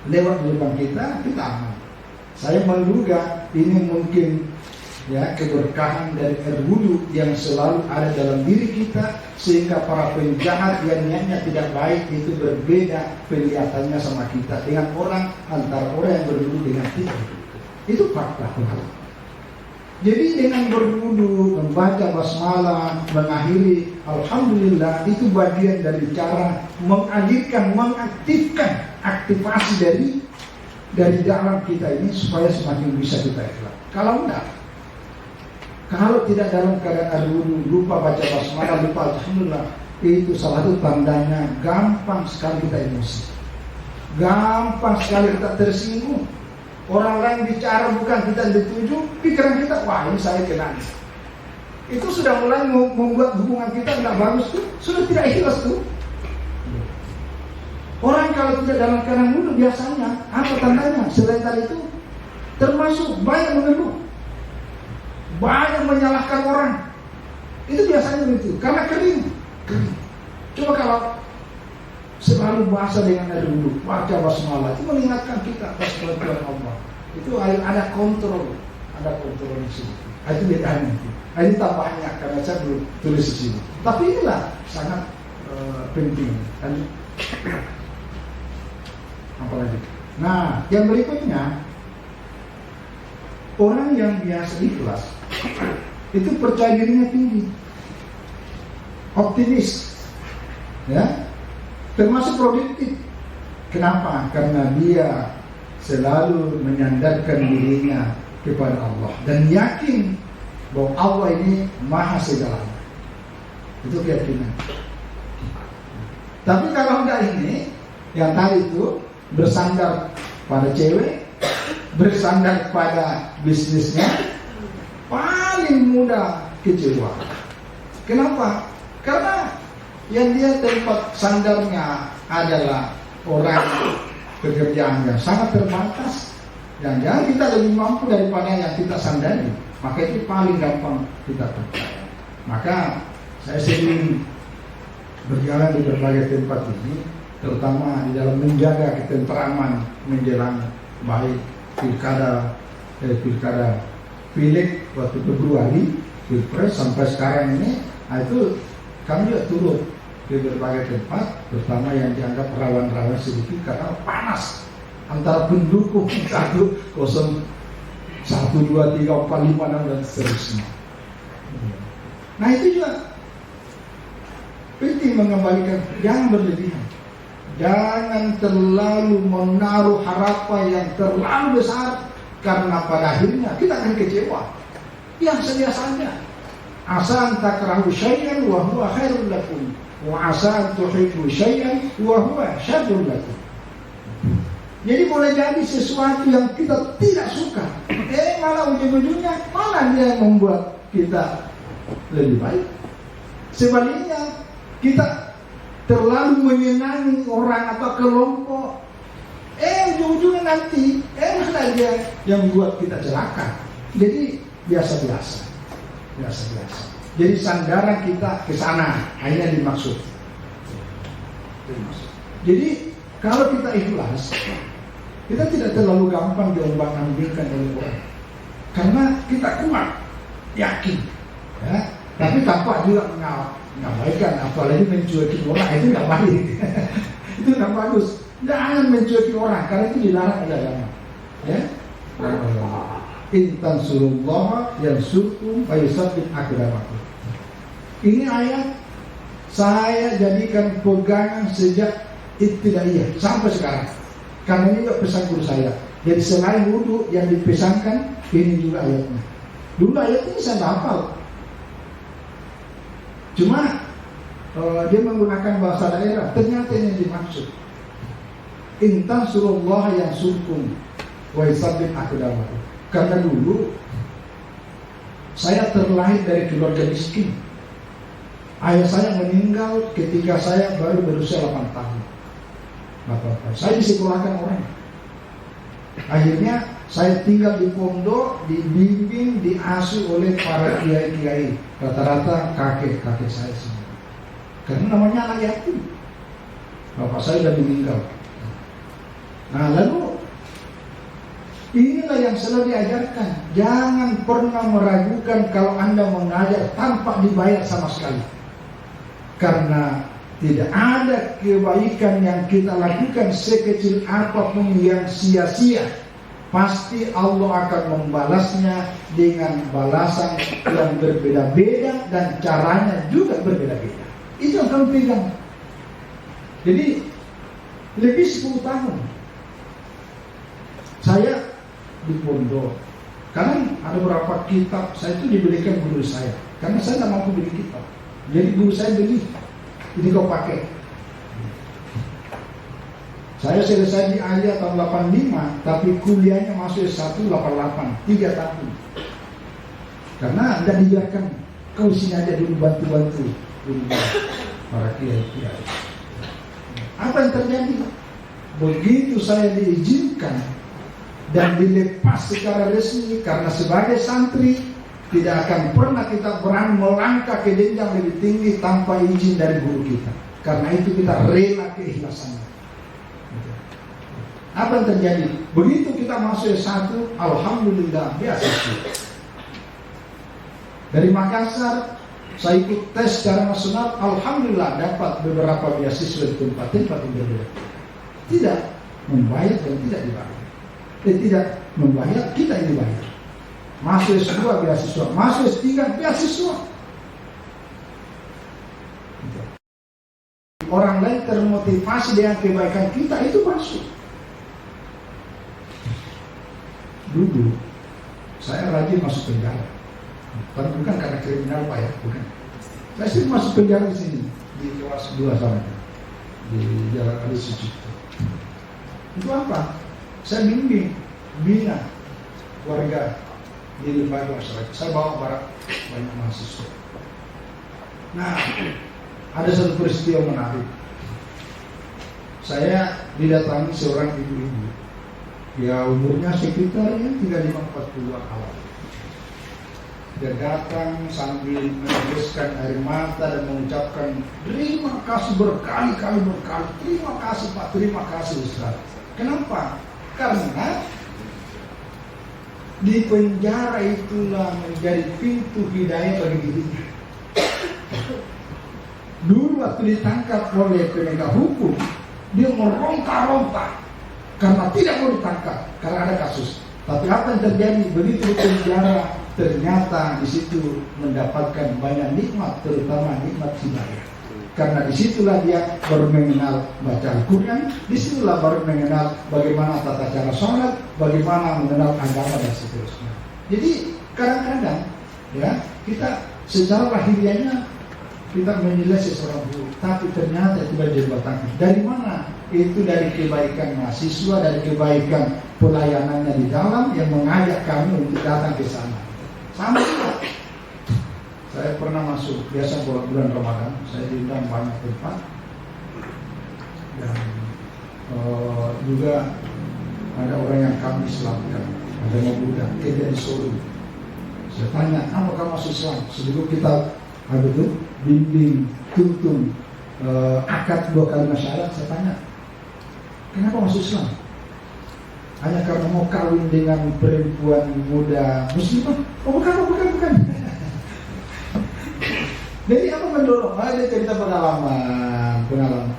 Lewat di depan kita aman. Saya menduga ini mungkin ya keberkahan dari air wudu yang selalu ada dalam diri kita, sehingga para penjahat yang niatnya tidak baik itu berbeda penglihatannya sama kita dengan orang, antara orang yang berwudu dengan kita. Itu fakta. Jadi dengan berwudu, membaca basmalah, mengakhiri alhamdulillah, itu bagian dari cara mengalirkan, mengaktifkan aktivasi dari dari dalam kita ini supaya semakin bisa kita ikhlas. Kalau enggak, kalau tidak dalam keadaan ada wudu, lupa baca basmalah, lupa alhamdulillah, itu salah satu tandanya gampang sekali kita emosi, gampang sekali kita tersinggung. Orang lain bicara bukan kita dituju, pikiran kita, wah ini saya kena. Itu sudah mulai membuat hubungan kita tidak bagus tuh, sudah tidak ikhlas tuh. Orang kalau tidak dalam keadaan wudu biasanya apa tandanya? Selain tadi itu, termasuk banyak mengeluh, banyak menyalahkan orang. Itu biasanya begitu, karena kering. Coba kalau selalu bahasa dengan ada wudu, baca basmalah, itu mengingatkan kita atas kelebihan Allah. Itu ada kontrol di sini. Itu bedanya. Ini tambahnya karena saya belum tulis di sini. Tapi inilah sangat penting. Apalagi. Nah, yang berikutnya, orang yang biasa ikhlas itu percaya dirinya tinggi, optimis, ya, termasuk produktif. Kenapa? Karena dia selalu menyandarkan dirinya kepada Allah dan yakin bahwa Allah ini maha segalanya. Itu keyakinan. Tapi kalau enggak ini, yang tadi itu bersandar pada cewek, bersandar pada bisnisnya, paling mudah kecewa. Kenapa? Karena yang dia tempat sandarnya adalah orang pekerjaan yang sangat terbatas, dan jangan kita lebih mampu daripada yang kita sandari, maka itu paling gampang kita percaya. Maka saya sering berjalan di berbagai tempat ini, terutama di dalam menjaga ketenteraman menjelang baik pilkada pileg waktu Februari, pilpres sampai sekarang ini. Nah, itu kami juga turut di berbagai tempat, terutama yang dianggap rawan-rawan sedikit karena panas antara pendukung 1, 0, 1, 2, 3, 4, 5, 6 dan seterusnya. Nah itu juga penting mengembalikan, jangan berlebihan, jangan terlalu menaruh harapan yang terlalu besar, karena pada akhirnya kita akan kecewa. Yang biasanya asa takrahu syai'an wa huwa khairul lakum wa asa tuhibbu syai'an wa huwa syarrul lakum. Jadi boleh jadi sesuatu yang kita tidak suka, malah ujung-ujungnya malah dia yang membuat kita lebih baik. Sebaliknya, kita terlalu menyenangi orang atau kelompok, ujung-ujungnya nanti malah dia yang membuat kita celaka. Jadi biasa-biasa. Jadi sandaran kita ke sana, hanya dimaksud. Jadi kalau kita ikhlas, kita tidak terlalu gampang diombang-ambingkan oleh orang, karena kita kuat, yakin, ya. Tapi tanpa juga mengabaikan, apalagi mencuekin orang, itu nggak baik. Itu nggak bagus. Jangan mencuekin orang, karena itu dilarang oleh agama. Ya. Intan surullah yang surkum fayusabbit aqdamakum. Ini ayat saya jadikan pegangan sejak ibtidaiyah sampai sekarang. Karena ini juga pesan guru saya. Jadi selain wudu yang dipesankan, ini juga ayatnya. Dulu ayat ini saya hafal. Cuma dia menggunakan bahasa daerah. Ternyata ini dimaksud. Intan surullah yang surkum wa yusabbit aqdamakum. Karena dulu saya terlahir dari keluarga miskin. Ayah saya meninggal ketika saya baru berusia 8 tahun. Saya disekolahkan orang. Akhirnya saya tinggal di pondok, dibimbing, diasuh oleh para kiai-kiai, rata-rata kakek saya semua. Karena namanya anak yatim. Bapak saya sudah meninggal. Nah, lalu inilah yang selalu diajarkan. Jangan pernah meragukan kalau Anda mengajar tanpa dibayar sama sekali. Karena tidak ada kebaikan yang kita lakukan sekecil apapun yang sia-sia. Pasti Allah akan membalasnya dengan balasan yang berbeda-beda dan caranya juga berbeda-beda. Itu yang kami pegang. Jadi lebih 10 tahun Saya di pondok, karena ada beberapa kitab saya itu dibelikan guru saya, karena saya tidak mampu beli kitab. Jadi guru saya beli, ini kau pakai. Saya selesai di Alia tahun 85, tapi kuliahnya masuk S1 88, 3 tahun. Karena tidak dibiarkan, kau sini aja dulu bantu-bantu para kiai-kiai. Apa yang terjadi? Begitu saya diizinkan dan dilepas secara resmi, karena sebagai santri tidak akan pernah kita berani melangkah ke jenjang lebih tinggi tanpa izin dari guru kita. Karena itu kita rela keikhlasannya. Apa yang terjadi? Begitu kita masuk S1, alhamdulillah beasiswa. Dari Makassar saya ikut tes secara nasional, alhamdulillah dapat beberapa beasiswa di tempat-tempat yang berbeda. Tidak membayar dan tidak dibayar. Tidak membayar, kita yang dibayar. Masuk S2 beasiswa, masuk S3 beasiswa. Orang lain termotivasi dengan kebaikan kita, itu masuk. Dulu saya rajin masuk penjara, tapi bukan karena kriminal Pak ya, bukan. Saya sih masuk penjara di sini, di kelas 2 sana, di Jalan Ali Sucipto. Itu apa? Saya bimbing, bina warga di lembaga masyarakat. Saya bawa banyak mahasiswa. Nah, ada satu peristiwa menarik. Saya didatangi seorang ibu-ibu. Ya umurnya sekitar 35-40 awal. Dia datang sambil meneteskan air mata dan mengucapkan terima kasih berkali-kali. Terima kasih Pak, terima kasih Ustaz. Kenapa? Karena di penjara itulah menjadi pintu hidayah bagi dirinya. Dulu waktu ditangkap oleh penegak hukum, dia meronta-ronta karena tidak mau ditangkap, karena ada kasus. Tapi apa yang terjadi? Begitu penjara, ternyata di situ mendapatkan banyak nikmat, terutama nikmat hidayah. Karena disitulah dia baru mengenal baca Al-Quran, disitulah baru mengenal bagaimana tata cara sholat, bagaimana mengenal agama dan seterusnya. Jadi kadang-kadang ya kita secara lahiriahnya kita menilai seseorang buruk, tapi ternyata itu dari jembatannya. Dari mana? Itu dari kebaikan mahasiswa, dari kebaikan pelayanannya di dalam yang mengajak kami untuk datang ke sana. Sama juga. Saya pernah masuk, biasa bulan Ramadan, saya diundang banyak tempat. Dan juga ada orang yang kami Islamkan, ada yang Buddha, dia di Solo. Saya tanya, apa kamu masuk Islam? Sebelum kita bimbing, tuntun, akad 2 kalimat syahadat, saya tanya, kenapa masuk Islam? Hanya karena mau kawin dengan perempuan muda muslimah? Oh bukan. Jadi apa mendorong? Ada cerita pengalaman.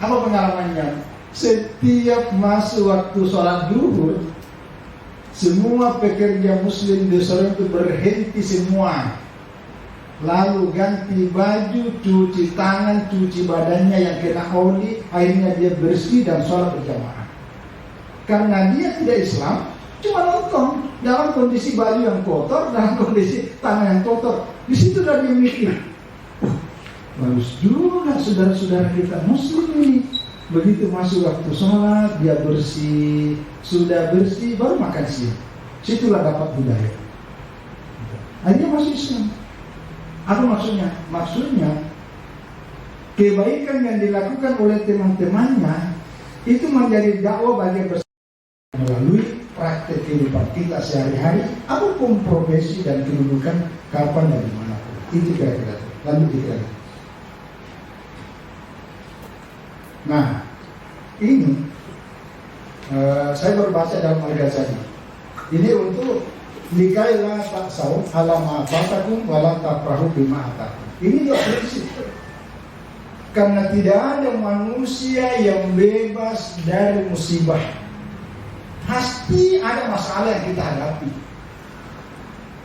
Apa pengalamannya? Setiap masuk waktu sholat duhur, semua pekerja muslim di Solo itu berhenti semua. Lalu ganti baju, cuci tangan, cuci badannya yang kena oli, akhirnya dia bersih dan sholat berjamaah. Karena dia tidak Islam, cuma nonton dalam kondisi baju yang kotor, dalam kondisi tangan yang kotor. Di situ dia mikir, bagus juga saudara-saudara kita muslim ini. Begitu masuk waktu sholat, dia bersih, sudah bersih, baru makan siang. Situlah dapat hidayah. Akhirnya masuk Islam. Apa maksudnya? Maksudnya kebaikan yang dilakukan oleh teman-temannya itu menjadi dakwah bagi bersama melalui praktek kehidupan kita sehari-hari, apapun profesi dan kedudukan, kapan dan dimana. Itu kira-kira. Lalu kita. Nah, ini saya berbaca dalam Al-Ghazali. Ini untuk likailah taksau alama fatakum wala tafrahu bima atakum. Ini dia prinsip. Karena tidak ada manusia yang bebas dari musibah. Pasti ada masalah yang kita hadapi.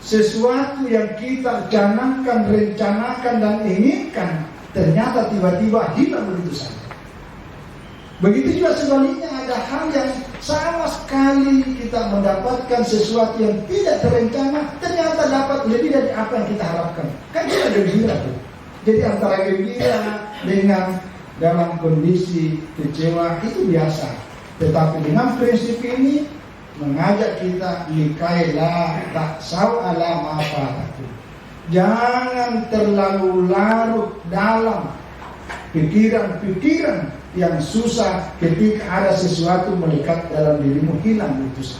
Sesuatu yang kita rencanakan dan inginkan, ternyata tiba-tiba hilang begitu saja. Begitu juga sebaliknya, ada hal yang Sama sekali kita mendapatkan sesuatu yang tidak terencana, ternyata dapat lebih dari apa yang kita harapkan. Kan kita gembira tuh. Jadi antara gembira dengan dalam kondisi kecewa itu biasa. Tetapi dengan prinsip ini mengajak kita likailah tak sawala mafataku. Jangan terlalu larut dalam pikiran-pikiran yang susah ketika ada sesuatu melekat dalam dirimu, hilang itu.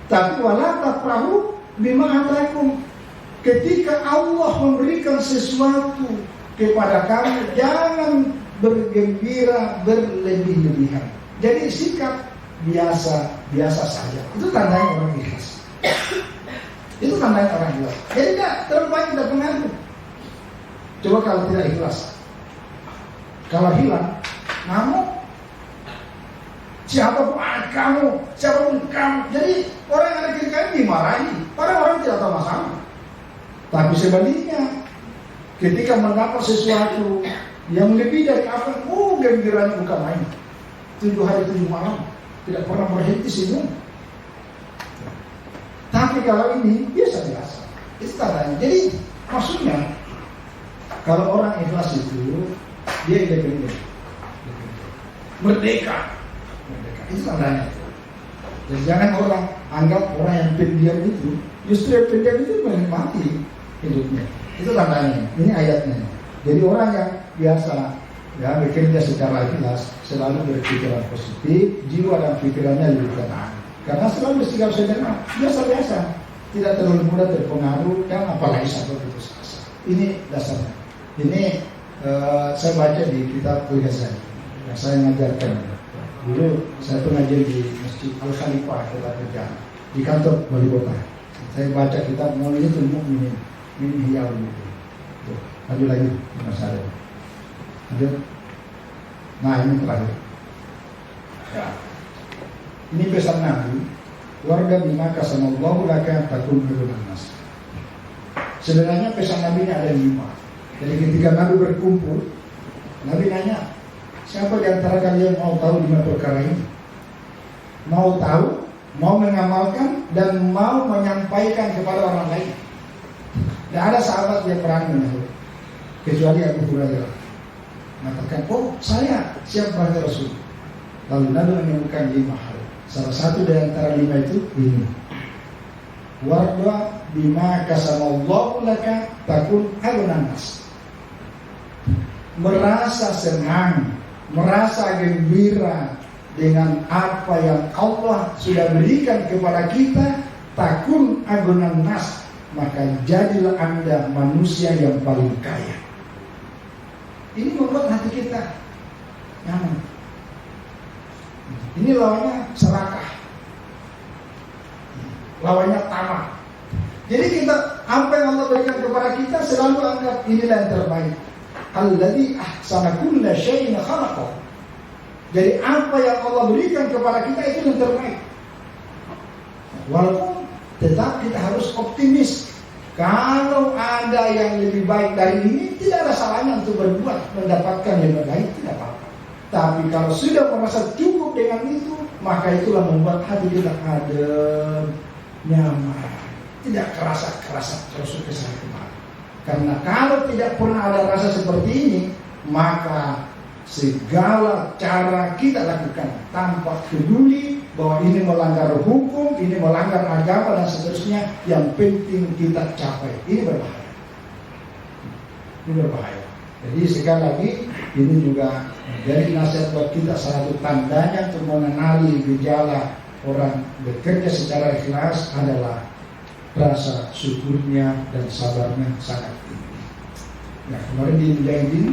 Tapi wala tafrahu bima ataakum. Ketika Allah memberikan sesuatu kepada kamu, jangan bergembira berlebih-lebihan. Jadi sikap biasa saja. Itu tandanya orang ikhlas. Itu tandanya orang ikhlas. Jadi tidak terlalu banyak tidak pengaruh. Coba kalau tidak ikhlas, kalau hilang, ngamuk, siapapun kamu. Jadi orang yang ada kiri kamu dimarahi. Orang-orang tidak tahu masalah. Tapi sebaliknya, ketika mendapat sesuatu yang lebih dari apa, gembiranya bukan main. 7 hari 7 malam, tidak pernah berhenti senyum. Tapi kalau ini biasa-biasa, itu tandanya. Jadi maksudnya, kalau orang ikhlas itu dia independen, merdeka. Itu tandanya. Jadi jangan orang anggap orang yang pendiam itu, justru yang pendiam itu menikmati hidupnya. Itu tandanya. Ini ayatnya. Jadi orang yang biasa bekerja secara ikhlas, selalu berpikiran positif, jiwa dan pikirannya lebih tenang. Karena selalu bersikap sederhana, biasa-biasa, tidak terlalu mudah terpengaruh dan apalagi sampai putus asa. Ini dasarnya. Ini saya baca di kitab Al-Ghazali yang saya mengajarkan. Dulu saya pengajar di Masjid Al-Khalifah Kota Kerjaan, di kantor wali kota. Saya baca kitab Maulidatul Mu'minin min Hiyal Mu'minin. Lanjut lagi Mas Arif. Nah ini terakhir ya. Ini pesan Nabi, warga bima kasanallahu laka takun khairan nas. Sebenarnya pesan Nabi ini ada 5. Jadi ketika Nabi berkumpul, Nabi nanya, siapa di antara kalian mau tahu 5 perkara ini? Mau tahu, mau mengamalkan, dan mau menyampaikan kepada orang lain. Tidak ada sahabat yang berani menjawab, kecuali Abu Hurairah. Mengatakan, saya siap bantu Rasul. Lalu Nabi menyebutkan 5 hal. Salah satu dari antara 5 itu ini. Warga bima kasanallahu laka takun khairan nas. Merasa senang, merasa gembira dengan apa yang Allah sudah berikan kepada kita, takun agunan nas, maka jadilah Anda manusia yang paling kaya. Ini membuat hati kita nyaman. Ini lawannya serakah, lawannya tamak. Jadi kita, apa yang Allah berikan kepada kita selalu anggap inilah yang terbaik. Alladzi ahsana kulla syai'in khalaqahu. Jadi apa yang Allah berikan kepada kita itu yang terbaik. Walaupun tetap kita harus optimis. Kalau ada yang lebih baik dari ini, tidak ada salahnya untuk berbuat, mendapatkan yang terbaik, tidak apa-apa. Tapi kalau sudah merasa cukup dengan itu, maka itulah membuat hati kita adem, nyaman, tidak kerasa terus kesal kemari. Karena kalau tidak pernah ada rasa seperti ini, maka segala cara kita lakukan tanpa peduli bahwa ini melanggar hukum, ini melanggar agama dan seterusnya, yang penting kita capai. Ini berbahaya. Ini berbahaya. Jadi sekali lagi ini juga menjadi nasihat buat kita, satu tandanya untuk mengenali gejala orang bekerja secara ikhlas adalah rasa syukurnya dan sabarnya sangat tinggi. Nah, kemarin di Mujahidin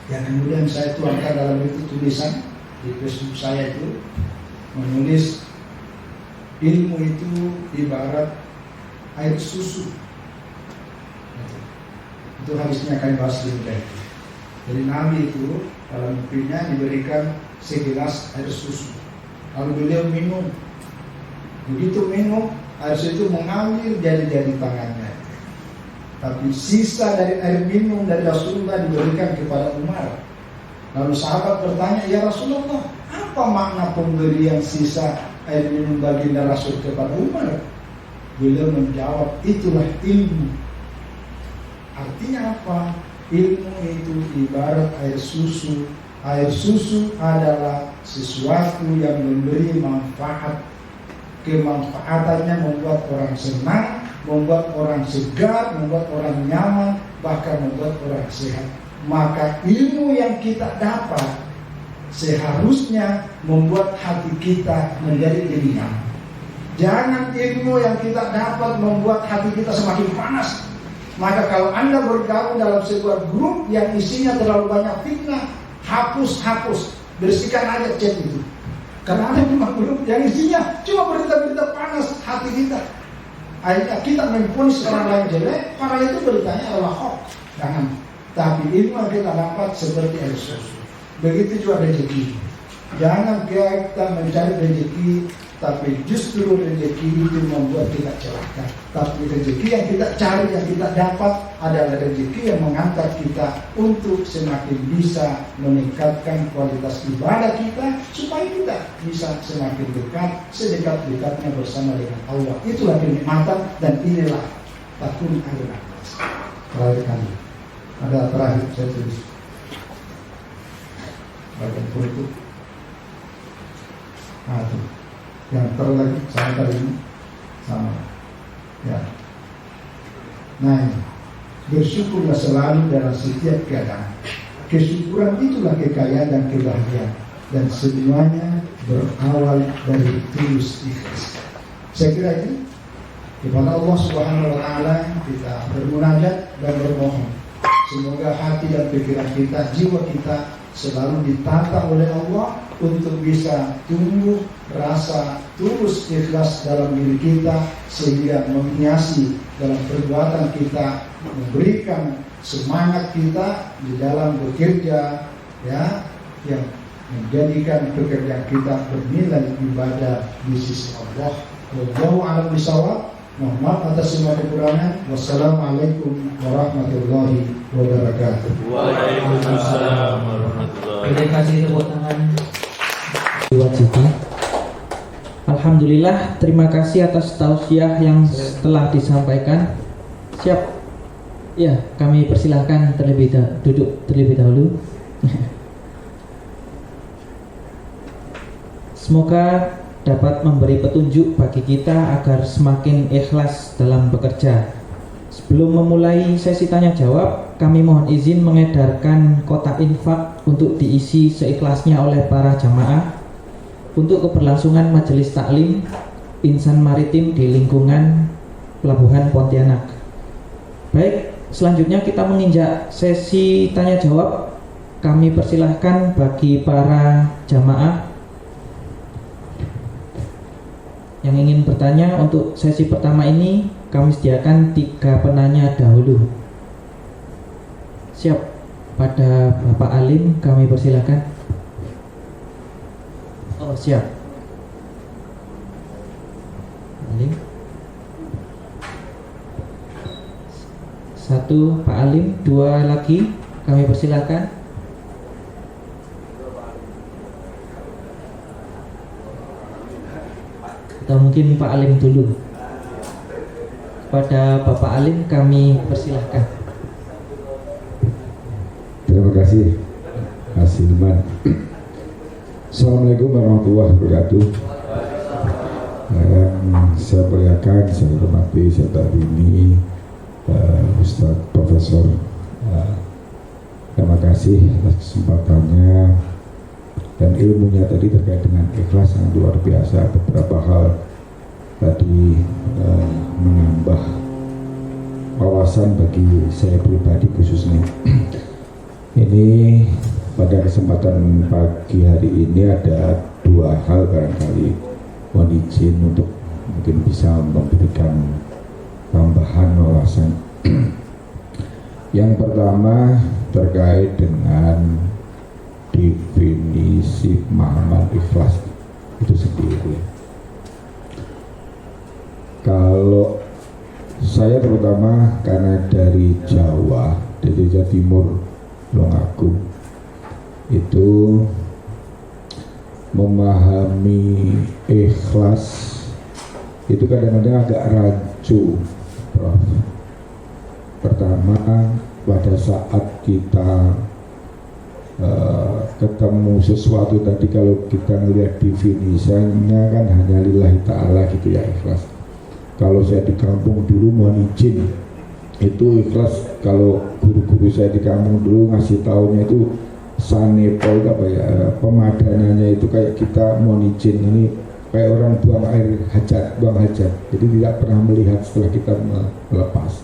yang kemudian saya tuangkan dalam itu tulisan di Facebook saya itu, menulis ilmu itu ibarat air susu. Itu harusnya akan bahas di Mujahidin. Jadi Nabi itu dalam mimpinya diberikan segelas air susu, lalu beliau minum. Begitu minum, air susu itu mengalir jari-jari tangannya. Tapi sisa dari air minum dari Rasulullah diberikan kepada Umar. Lalu sahabat bertanya, ya Rasulullah, apa makna pemberian sisa air minum baginda Rasul kepada Umar? Beliau menjawab, itulah ilmu. Artinya apa? Ilmu itu ibarat air susu. Air susu adalah sesuatu yang memberi manfaat. Kemanfaatannya membuat orang senang, membuat orang segar, membuat orang nyaman, bahkan membuat orang sehat. Maka ilmu yang kita dapat seharusnya membuat hati kita menjadi lebih nyaman. Jangan ilmu yang kita dapat membuat hati kita semakin panas. Maka kalau Anda bergabung dalam sebuah grup yang isinya terlalu banyak fitnah, hapus, bersihkan aja chat itu. Karena ada cuma grup yang isinya cuma berita-berita panas hati kita. Akhirnya kita memponis orang lain jelek, karena itu beritanya adalah hoax. Jangan. Tapi ilmu yang kita dapat seperti air susu. Begitu juga rezeki. Jangan kita mencari rezeki, tapi justru rezeki itu membuat kita celaka. Tapi rezeki yang kita cari, yang kita dapat adalah rezeki yang mengangkat kita untuk semakin bisa meningkatkan kualitas ibadah kita, supaya kita bisa semakin dekat, sedekat-dekatnya bersama dengan Allah. Itulah kenikmatan, dan inilah takun al-nafas. Terakhir kali. Ada terakhir saya tulis bagian itu. Yang terlagi sama tadi ini sama. Ya. Nah, bersyukurlah selalu dalam setiap keadaan. Kesyukuran itulah kekayaan dan kebahagiaan, dan semuanya berawal dari tulus ikhlas. Saya kira ini kepada Allah Subhanahu wa taala kita bermunajat dan bermohon. Semoga hati dan pikiran kita, jiwa kita selalu ditata oleh Allah untuk bisa tumbuh rasa tulus ikhlas dalam diri kita, sehingga menghiasi dalam perbuatan kita, memberikan semangat kita di dalam bekerja, ya, yang menjadikan pekerjaan kita bernilai ibadah di sisi Allah. Wallahu a'lam bishawab. Mohon maaf atas semua kekurangan. Wassalamualaikum warahmatullahi wabarakatuh. Waalaikumsalam warahmatullahi wabarakatuh. Terima kasih, tepuk tangan. Wajidi. Alhamdulillah, terima kasih atas tausiah yang telah disampaikan. Siap. Ya, kami persilahkan duduk terlebih dahulu. Semoga dapat memberi petunjuk bagi kita agar semakin ikhlas dalam bekerja. Sebelum memulai sesi tanya jawab, kami mohon izin mengedarkan kotak infak untuk diisi seikhlasnya oleh para jamaah untuk keberlangsungan majelis taklim insan maritim di lingkungan Pelabuhan Pontianak. Baik, selanjutnya kita menginjak sesi tanya jawab. Kami persilahkan bagi para jamaah yang ingin bertanya. Untuk sesi pertama ini kami sediakan 3 penanya dahulu. Siap. Pada Bapak Alim kami persilahkan. Oh, siap. Alim. 1 Pak Alim, 2 lagi kami persilahkan. Atau mungkin Pak Alim dulu. Pada Bapak Alim kami persilahkan. Terima kasih, Mas Hilman. Assalamualaikum warahmatullahi wabarakatuh. Saya muliakan, saya hormati, saya takzimi Ustadz Profesor. Terima kasih atas kesempatannya dan ilmunya tadi terkait dengan ikhlas yang luar biasa. Beberapa hal tadi menambah wawasan bagi saya pribadi khususnya. Ini pada kesempatan pagi hari ini ada 2 hal barangkali mohon izin untuk mungkin bisa memberikan tambahan wawasan. Yang pertama terkait dengan definisi pemahaman ikhlas itu sendiri. Kalau saya terutama karena dari Jawa, dari Jawa Timur, Tulungagung, itu memahami ikhlas itu kadang-kadang agak rancu, Prof. Pertama, pada saat kita ketemu sesuatu tadi, kalau kita melihat definisinya kan hanya lillahi ta'ala gitu ya, ikhlas. Kalau saya di kampung dulu mohon izin, itu ikhlas. Kalau guru-guru saya di kampung dulu ngasih taunya itu sanepo, itu apa ya, pemadanannya itu kayak kita mohon izin, ini kayak orang buang air hajat, buang hajat, jadi tidak pernah melihat setelah kita melepas.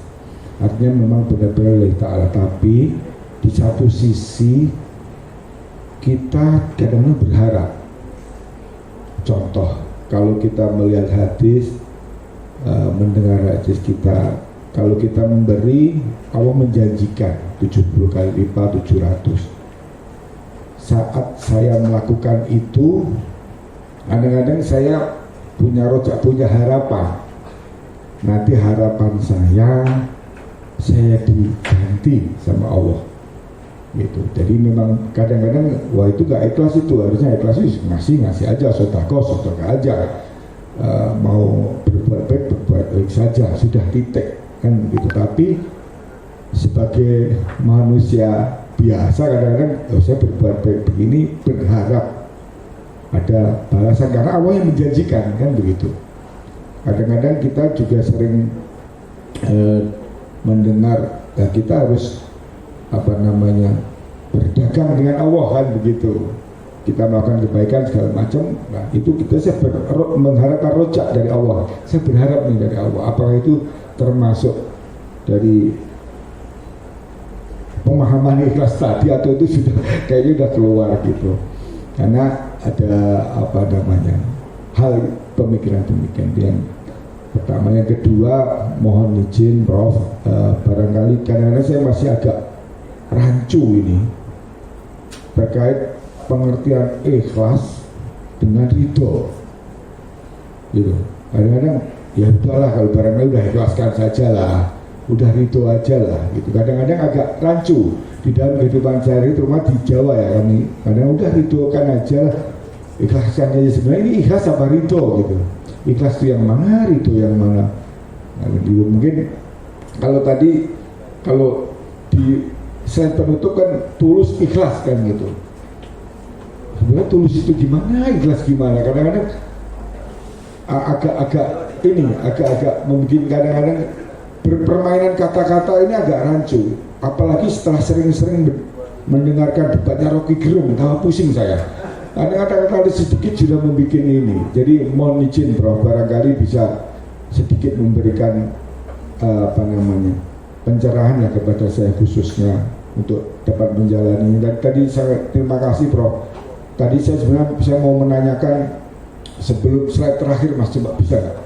Artinya memang benar-benar lillahi ta'ala. Tapi di satu sisi kita kadang-kadang berharap. Contoh, kalau kita melihat hadis, mendengar hadis kita, kalau kita memberi, Allah menjanjikan 70 kali lipat 700. Saat saya melakukan itu, kadang-kadang saya punya rojak, punya harapan. Nanti harapan saya diganti sama Allah. Gitu. Jadi memang kadang-kadang wah itu gak ikhlas, itu harusnya ikhlas itu ngasih aja, sedekah aja, mau berbuat baik saja, sudah titik kan gitu. Tapi sebagai manusia biasa kadang-kadang saya berbuat baik begini berharap ada balasan karena Allah yang menjanjikan kan begitu. Kadang-kadang kita juga sering mendengar kita harus berdagang dengan Allah kan begitu, kita melakukan kebaikan segala macam. Nah itu saya mengharapkan rojak dari Allah, saya berharap nih dari Allah. Apakah itu termasuk dari pemahaman ikhlas tadi atau itu sudah kayaknya udah keluar gitu? Karena ada hal pemikiran-pemikiran yang pertama. Yang kedua, mohon izin Prof, barangkali kadang-kadang saya masih agak rancu ini terkait pengertian ikhlas dengan ridho gitu. Kadang-kadang ya udahlah, kalau barangkali udah ikhlaskan saja lah, udah ridho aja lah gitu. Kadang-kadang agak rancu di dalam kehidupan sehari, terutama di Jawa ya kami, kadang udah ridhokan aja lah, ikhlaskan aja. Sebenarnya ini ikhlas apa ridho gitu? Ikhlas itu yang mana, ridho yang mana? Nah, mungkin kalau tadi di slide penutup kan tulus ikhlas kan gitu. Sebenarnya tulus itu gimana, ikhlas gimana? Kadang-kadang agak membuat kadang-kadang berpermainan kata-kata ini agak rancu. Apalagi setelah sering-sering mendengarkan debatnya Rocky Gerung, tambah pusing saya. Kadang-kadang kali sedikit sudah membuat ini. Jadi mohon izin Prof, barangkali bisa sedikit memberikan pencerahan ya kepada saya khususnya untuk dapat menjalani. Dan tadi saya terima kasih Prof. Tadi saya mau menanyakan sebelum slide terakhir Mas, coba bisa nggak?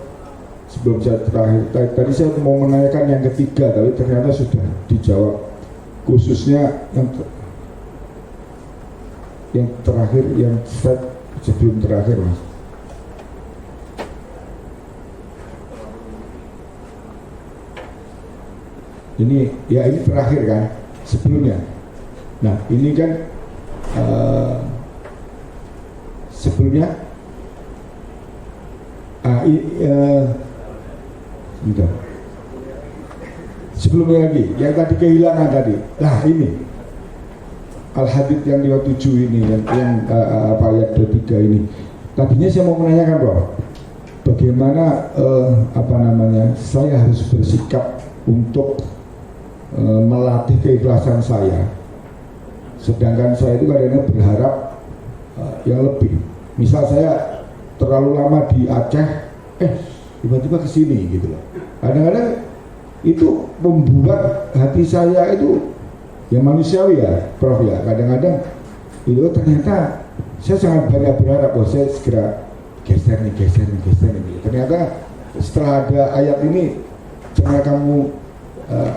Sebelum slide terakhir, tadi saya mau menanyakan yang ketiga, tapi ternyata sudah dijawab. Khususnya yang terakhir, yang slide sebelum terakhir Mas. Ini terakhir kan, sebelumnya. Nah ini kan sebelumnya sebelumnya lagi yang tadi kehilangan tadi. Nah ini Al-Hadid yang 57 ini, yang ayat 23 ini. Tadinya saya mau menanyakan Bro, bagaimana saya harus bersikap untuk melatih keikhlasan saya, sedangkan saya itu kadang-kadang berharap yang lebih. Misal saya terlalu lama di Aceh, tiba-tiba kesini gitu loh. Kadang-kadang itu membuat hati saya itu yang manusiawi ya Prof ya. Kadang-kadang itu ternyata saya sangat banyak berharap bahwa saya segera geser nih. Ternyata setelah ada ayat ini, jangan kamu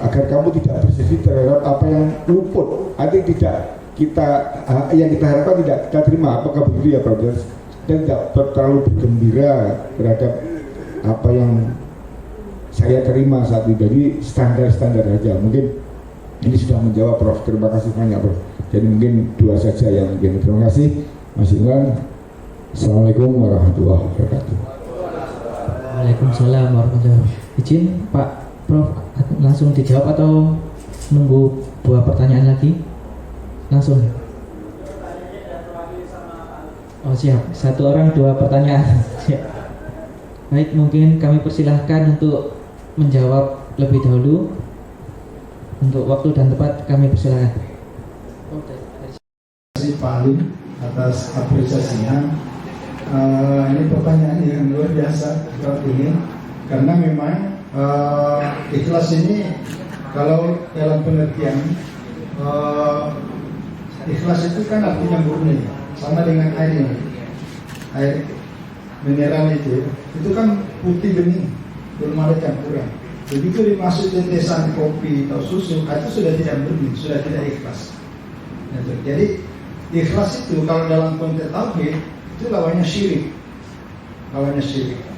agar kamu tidak bersedih terhadap apa yang luput, artinya tidak yang kita harapkan tidak kita terima. Apakah begitu ya Prof? Dan tidak terlalu bergembira terhadap apa yang saya terima saat ini. Jadi standar aja. Mungkin ini sudah menjawab Prof. Terima kasih banyak Prof. Jadi mungkin dua saja yang mungkin. Terima kasih Mas Imran. Assalamualaikum warahmatullahi wabarakatuh. Waalaikumsalam warahmatullahi wabarakatuh. Izin Pak Prof langsung dijawab atau nunggu 2 pertanyaan lagi? Langsung. Oh siap, 1 orang 2 pertanyaan. Siap. Baik, mungkin kami persilahkan untuk menjawab lebih dahulu. Untuk waktu dan tempat kami persilahkan. Terima kasih Pak Alim atas apresiasinya. Ini pertanyaan yang luar biasa saat ini, karena memang ikhlas ini kalau dalam pengertian ikhlas itu kan artinya murni, sama dengan air ini, air mineral itu kan putih bening, belum ada campuran. Begitu dimasuk tetesan kopi atau susu, itu sudah tidak murni, sudah tidak ikhlas. Jadi ikhlas itu kalau dalam konteks tauhid itu lawannya syirik.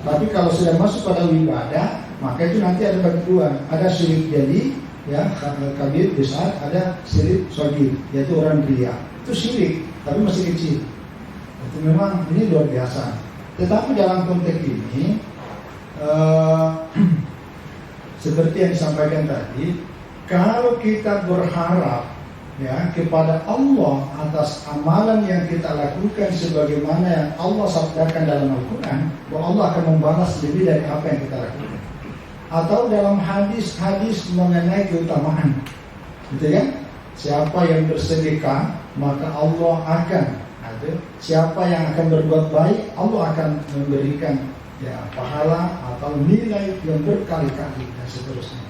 Tapi kalau sudah masuk pada ibadah, maka itu nanti ada bagi 2. Ada syirik jadi, ya, kabir besar, ada syirik shagir, yaitu orang ria. Itu syirik, tapi masih kecil. Itu memang ini luar biasa. Tetapi dalam konteks ini, seperti yang disampaikan tadi, kalau kita berharap ya kepada Allah atas amalan yang kita lakukan sebagaimana yang Allah sabdakan dalam Al-Quran, bahwa Allah akan membalas lebih dari apa yang kita lakukan. Atau dalam hadis-hadis mengenai keutamaan, gitu kan? Siapa yang bersedekah maka Allah akan, siapa yang akan berbuat baik Allah akan memberikan ya pahala atau nilai yang berkali-kali dan seterusnya.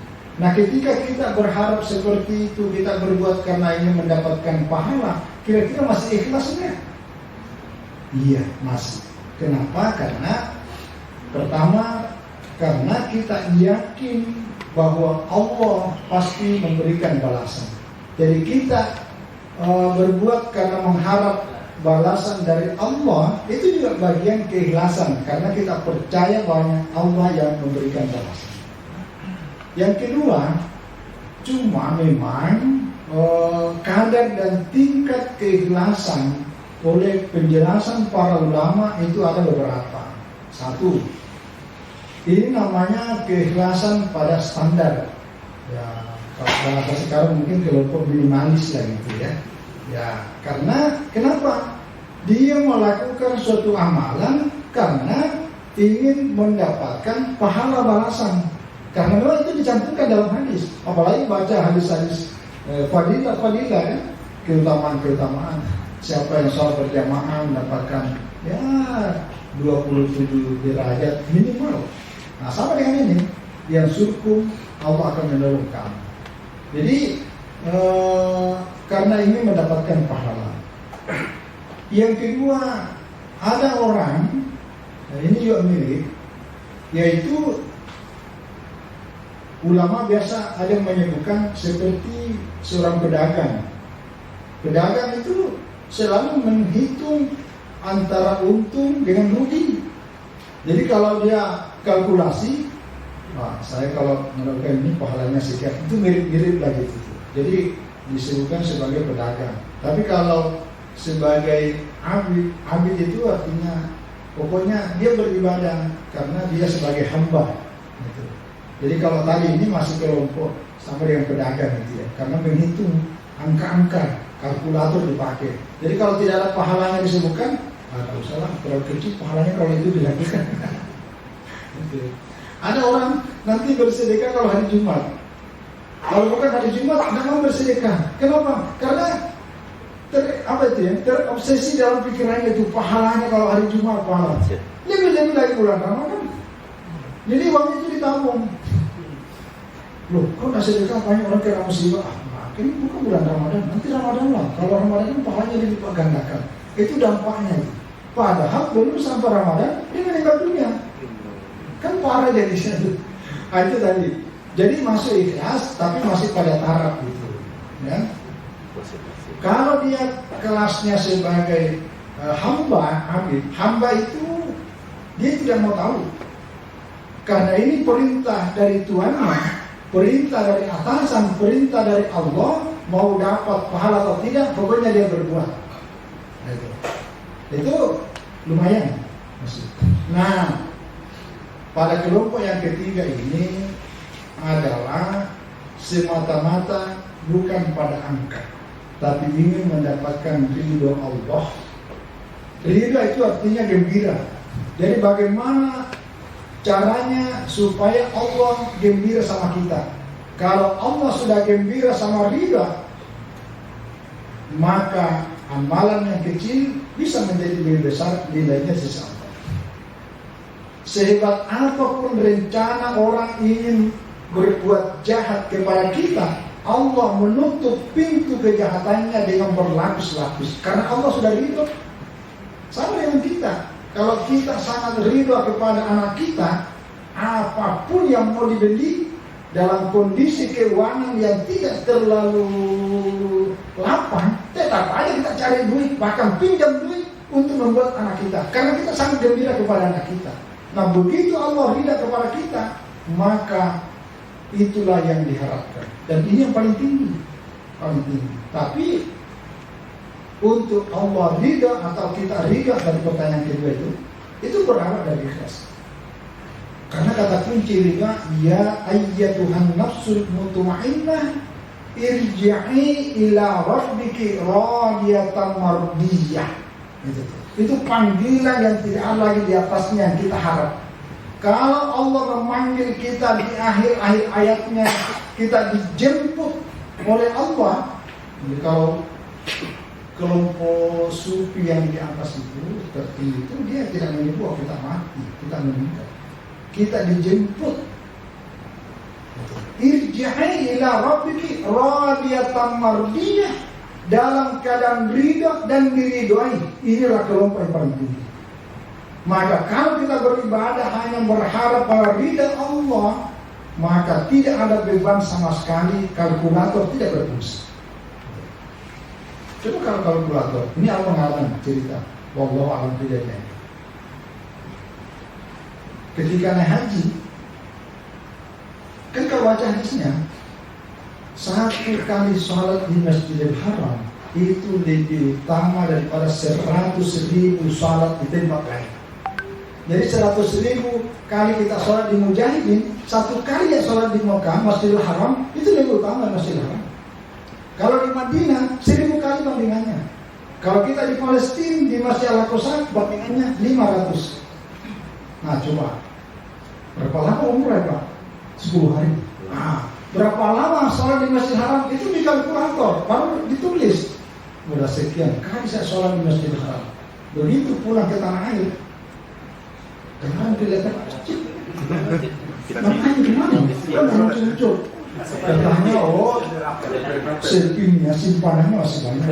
Nah, ketika kita berharap seperti itu, kita berbuat karena ingin mendapatkan pahala, kira-kira masih ikhlas enggak? Iya, masih. Kenapa? Karena pertama, karena kita yakin bahwa Allah pasti memberikan balasan. Jadi kita berbuat karena mengharap balasan dari Allah, itu juga bagian keikhlasan, karena kita percaya bahwa Allah yang memberikan balasan. Yang kedua, cuma memang kadar dan tingkat keikhlasan oleh penjelasan para ulama itu ada beberapa. 1, ini namanya keikhlasan pada standar. Ya, kalau bahasa sekarang mungkin kelompok minimalis lah gitu ya. Ya, karena kenapa? Dia melakukan suatu amalan karena ingin mendapatkan pahala balasan. Karena memang itu dicantumkan dalam hadis, apalagi baca hadis-hadis fadilah kan, keutamaan. Siapa yang sholat berjamaah mendapatkan ya 27 derajat minimal. Nah, sama dengan ini, yang surkum Allah akan menolong kamu. Jadi karena ini mendapatkan pahala. Yang kedua, ada orang, nah ini juga mirip, yaitu ulama biasa ada yang menyebutkan seperti seorang pedagang. Pedagang itu selalu menghitung antara untung dengan rugi. Jadi kalau dia kalkulasi, saya kalau melakukan ini pahalanya sekian, itu mirip-mirip lagi itu. Jadi disebutkan sebagai pedagang. Tapi kalau sebagai abid itu artinya pokoknya dia beribadah karena dia sebagai hamba. Gitu. Jadi kalau tadi ini masih kelompok sama dengan pedagang gitu ya, karena menghitung angka-angka, kalkulator dipakai. Jadi kalau tidak ada pahalanya disebutkan, tidak usah lah, terlalu kecil pahalanya kalau itu dilakukan. Gitu. Ada orang nanti bersedekah kalau hari Jumat, kalau bukan hari Jumat tidak mau bersedekah. Kenapa? Karena terobsesi dalam pikirannya itu pahalanya kalau hari Jumat pahala. Lebih lagi bulan Ramadan. Jadi uang itu ditabung. Loh, kok nggak sedekah banyak orang kena musibah? Ini bukan bulan Ramadan, nanti Ramadan lah. Kalau Ramadan kan pahalanya dilipat gandakan. Itu dampaknya. Padahal belum sampai Ramadan, dia meninggal dunia. Kan parah jadi itu. Itu tadi. Jadi masuk ikhlas, tapi masih pada taraf gitu. Ya. Kalau dia kelasnya sebagai hamba itu dia tidak mau tahu. Karena ini perintah dari Tuhannya, perintah dari atasan, perintah dari Allah, mau dapat pahala atau tidak, pokoknya dia berbuat. Itu lumayan. Nah, pada kelompok yang ketiga ini adalah semata-mata bukan pada angka, tapi ingin mendapatkan ridho Allah. Ridho itu artinya gembira. Jadi bagaimana caranya supaya Allah gembira sama kita? Kalau Allah sudah gembira sama ridho, maka amalan yang kecil bisa menjadi lebih besar nilainya sisi Allah. Sehebat apapun rencana orang ingin berbuat jahat kepada kita, Allah menutup pintu kejahatannya dengan berlapis-lapis. Karena Allah sudah ridho. Sama dengan kita. Kalau kita sangat ridho kepada anak kita, apapun yang mau dibeli dalam kondisi keuangan yang tidak terlalu lapang, tetap aja kita cari duit, bahkan pinjam duit untuk membuat anak kita. Karena kita sangat gembira kepada anak kita. Nah, begitu Allah ridha kepada kita, maka itulah yang diharapkan. Dan ini yang paling tinggi. Tapi untuk Allah ridha atau kita ridha, dari pertanyaan kedua itu berawal dari ikhlas. Karena kata kunci ridha, ya ayyatuhan nafsul mutmainnah irji'i ila rabbiki radiyatan mardiyah. Itu panggilan yang tidak ada lagi di atasnya yang kita harap. Kalau Allah memanggil kita di akhir-akhir ayatnya, kita dijemput oleh Allah. Jadi kalau kelompok sufi yang di atas itu tertinggi itu, dia tidak menyebut kita mati, kita meninggal, kita dijemput. Irji'i ila rabbiki radiyatan mardiyah, dalam keadaan ridha dan diridhoi. Inilah kelompok yang paling tinggi. Maka kalau kita beribadah hanya berharap pada ridha Allah, maka tidak ada beban sama sekali, kalkulator tidak berfungsi. Coba kalau kalkulator, ini Allah pengalaman cerita, wallahu a'lam bishawab. Ketika naik haji, kan kalau baca hadisnya, satu kali sholat di Masjidil Haram itu lebih utama daripada 100.000 sholat di tempat lain. Jadi 100.000 kali kita sholat di Mujahidin, satu kali ya sholat di Mekah, Masjidil Haram, itu lebih utama Masjidil Haram. Kalau di Madinah, 1000 kali bandingannya. Kalau kita di Palestina, di Masjid Al-Aqsa, bandingannya 500. Nah coba, berapa lama umrah Pak? 10 hari. Nah, berapa lama sholat di Masjid Haram? Itu di kalkulator, baru ditulis. Udah sekian kali saya sholat di Masjid Haram. Begitu pulang ke tanah air, kenapa kelihatan masjid? Makanya gimana? Kan muncul-muncul. Katanya, selfie-nya, simpanannya masih banyak.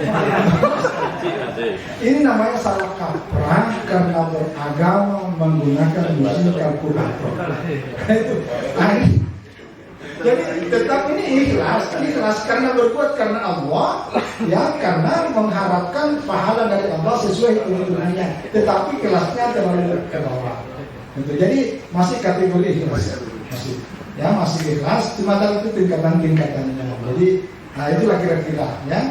Ini namanya salah kaprah karena beragama menggunakan mesin kalkulator. Jadi tetap ini ikhlas karena berbuat karena Allah, ya, karena mengharapkan pahala dari Allah sesuai keuntungannya. Tetapi kelasnya terlalu ke bawah. Jadi masih kategori ikhlas, masih ikhlas, cuma itu tingkatan-tingkatannya. Jadi, nah itulah kira-kira, ya.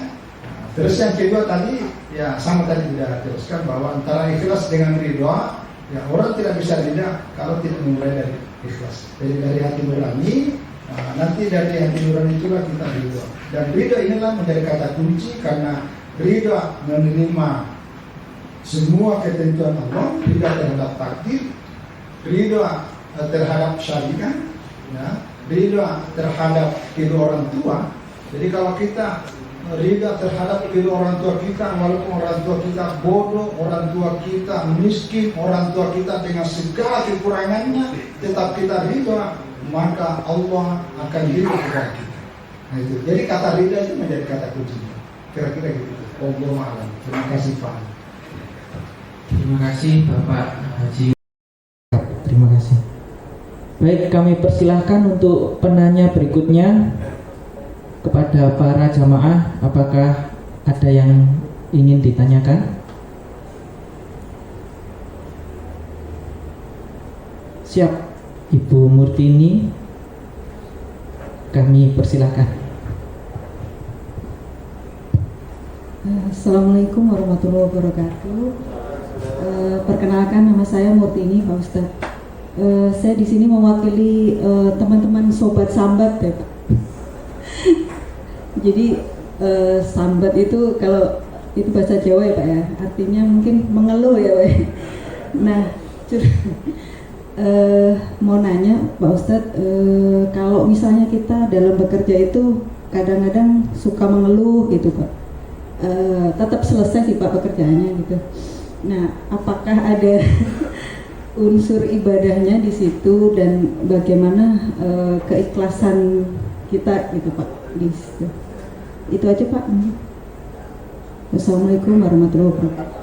Terus yang kedua tadi, ya sama tadi sudah teruskan bahwa antara ikhlas dengan ridho, ya orang tidak bisa ridha kalau tidak memulai dari ikhlas. Jadi dari hati nurani. Nah, nanti dari hati nurani itulah kita ridho. Dan ridho inilah menjadi kata kunci karena ridho menerima semua ketentuan Allah, ridho terhadap takdir, ridho terhadap syariat, ya, ridho terhadap kedua orang tua. Jadi kalau kita ridho terhadap kedua orang tua kita, walaupun orang tua kita bodoh, orang tua kita miskin, orang tua kita dengan segala kekurangannya, tetap kita ridho, maka Allah akan ridho kepada kita. Nah, itu. Jadi kata ridho itu menjadi kata kunci. Kira-kira gitu. Wallahu a'lam. Terima kasih Pak. Terima kasih Bapak Haji. Terima kasih. Baik, kami persilahkan untuk penanya berikutnya kepada para jamaah. Apakah ada yang ingin ditanyakan? Siap. Ibu Murtini, kami persilahkan. Assalamualaikum warahmatullahi wabarakatuh. Perkenalkan, nama saya Murtini, Pak Ustadz. Saya di sini mewakili teman-teman sobat sambat ya Pak. Jadi sambat itu kalau itu bahasa Jawa ya Pak ya, artinya mungkin mengeluh ya Pak. Nah, mau nanya Pak Ustadz, kalau misalnya kita dalam bekerja itu kadang-kadang suka mengeluh gitu Pak. Tetap selesai sih Pak pekerjaannya gitu. Nah, apakah ada unsur ibadahnya di situ dan bagaimana keikhlasan kita gitu Pak di situ? Itu aja Pak. Wassalamualaikum warahmatullahi wabarakatuh.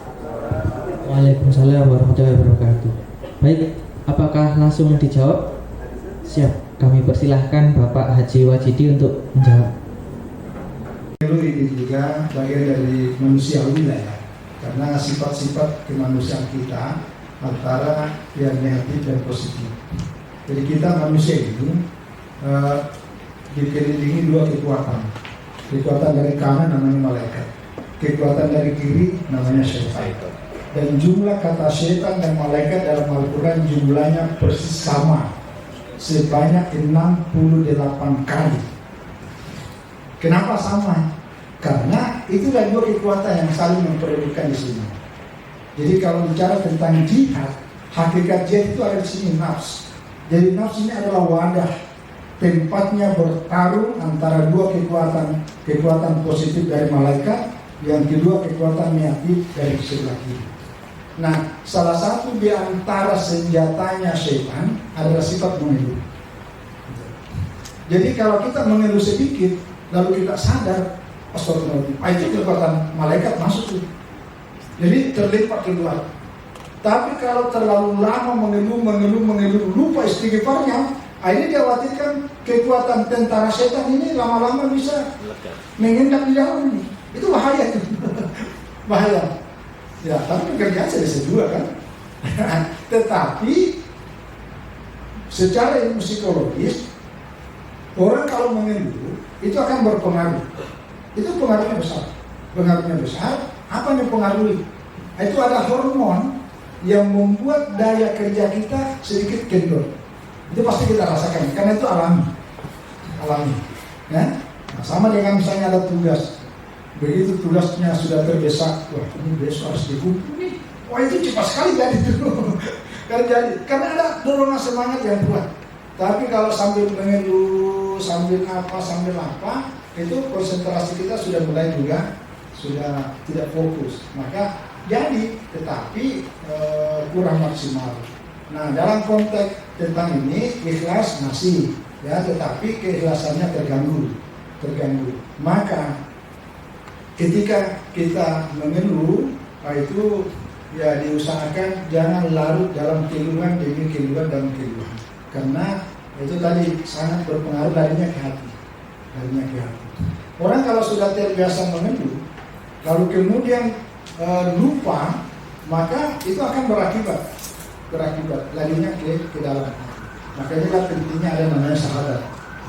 Waalaikumsalam warahmatullahi wabarakatuh. Baik, apakah langsung dijawab? Siap, kami persilahkan Bapak Haji Wajidi untuk menjawab. Ini juga bagian dari manusiawi lah ya, karena sifat-sifat kemanusiaan kita antara yang negatif dan positif. Jadi kita manusia ini dikelilingi dua kekuatan dari kanan namanya malaikat, kekuatan dari kiri namanya syaitan. Dan jumlah kata syaitan dan malaikat dalam Al-Quran jumlahnya persis sama, sebanyak 68 kali. Kenapa sama? Karena itulah dua kekuatan yang saling memperebutkan di sini. Jadi kalau bicara tentang jihad, hakikat jihad itu ada di sini, nafs. Jadi nafs ini adalah wadah, tempatnya bertarung antara dua kekuatan positif dari malaikat, yang kedua kekuatan negatif dari sebelah kiri. Nah, salah satu di antara senjatanya syaitan adalah sifat mengeluh. Jadi kalau kita mengeluh sedikit, lalu kita sadar, astagfirullahaladzim, itu kekuatan malaikat masuk tuh. Jadi terlipat keluar. Tapi kalau terlalu lama mengeluh, lupa istighfarnya, ini dikhawatirkan kekuatan tentara setan ini lama-lama bisa mengendap di dalam ini. Itu bahaya tuh. Bahaya. Ya, tapi pekerjaan selesai juga kan. Tetapi secara ilmu psikologis, orang kalau mengeluh itu akan berpengaruh. Itu pengaruhnya besar. Pengaruhnya besar. Apa yang mempengaruhi? Itu ada hormon yang membuat daya kerja kita sedikit kendor. Itu pasti kita rasakan karena itu alami. Ya? Nah, sama dengan misalnya ada tugas. Begitu tugasnya sudah terdesak, wah ini besok harus dikumpul nih. Wah itu cepat sekali jadi itu. Karena ada dorongan semangat yang kuat. Tapi kalau sambil mengeluh, sambil apa, itu konsentrasi kita sudah mulai juga sudah tidak fokus. Maka jadi, tetapi kurang maksimal. Nah, dalam konteks tentang ini ikhlas masih, ya, tetapi keikhlasannya terganggu. Maka ketika kita mengeluh, itu ya diusahakan jangan larut dalam keluhan demi keluhan. Karena itu tadi sangat berpengaruh larinya ke hati. Orang kalau sudah terbiasa mengeluh, lalu kemudian lupa, maka itu akan berakibat larinya ke dalam hati. Makanya pentingnya ada namanya sahabat.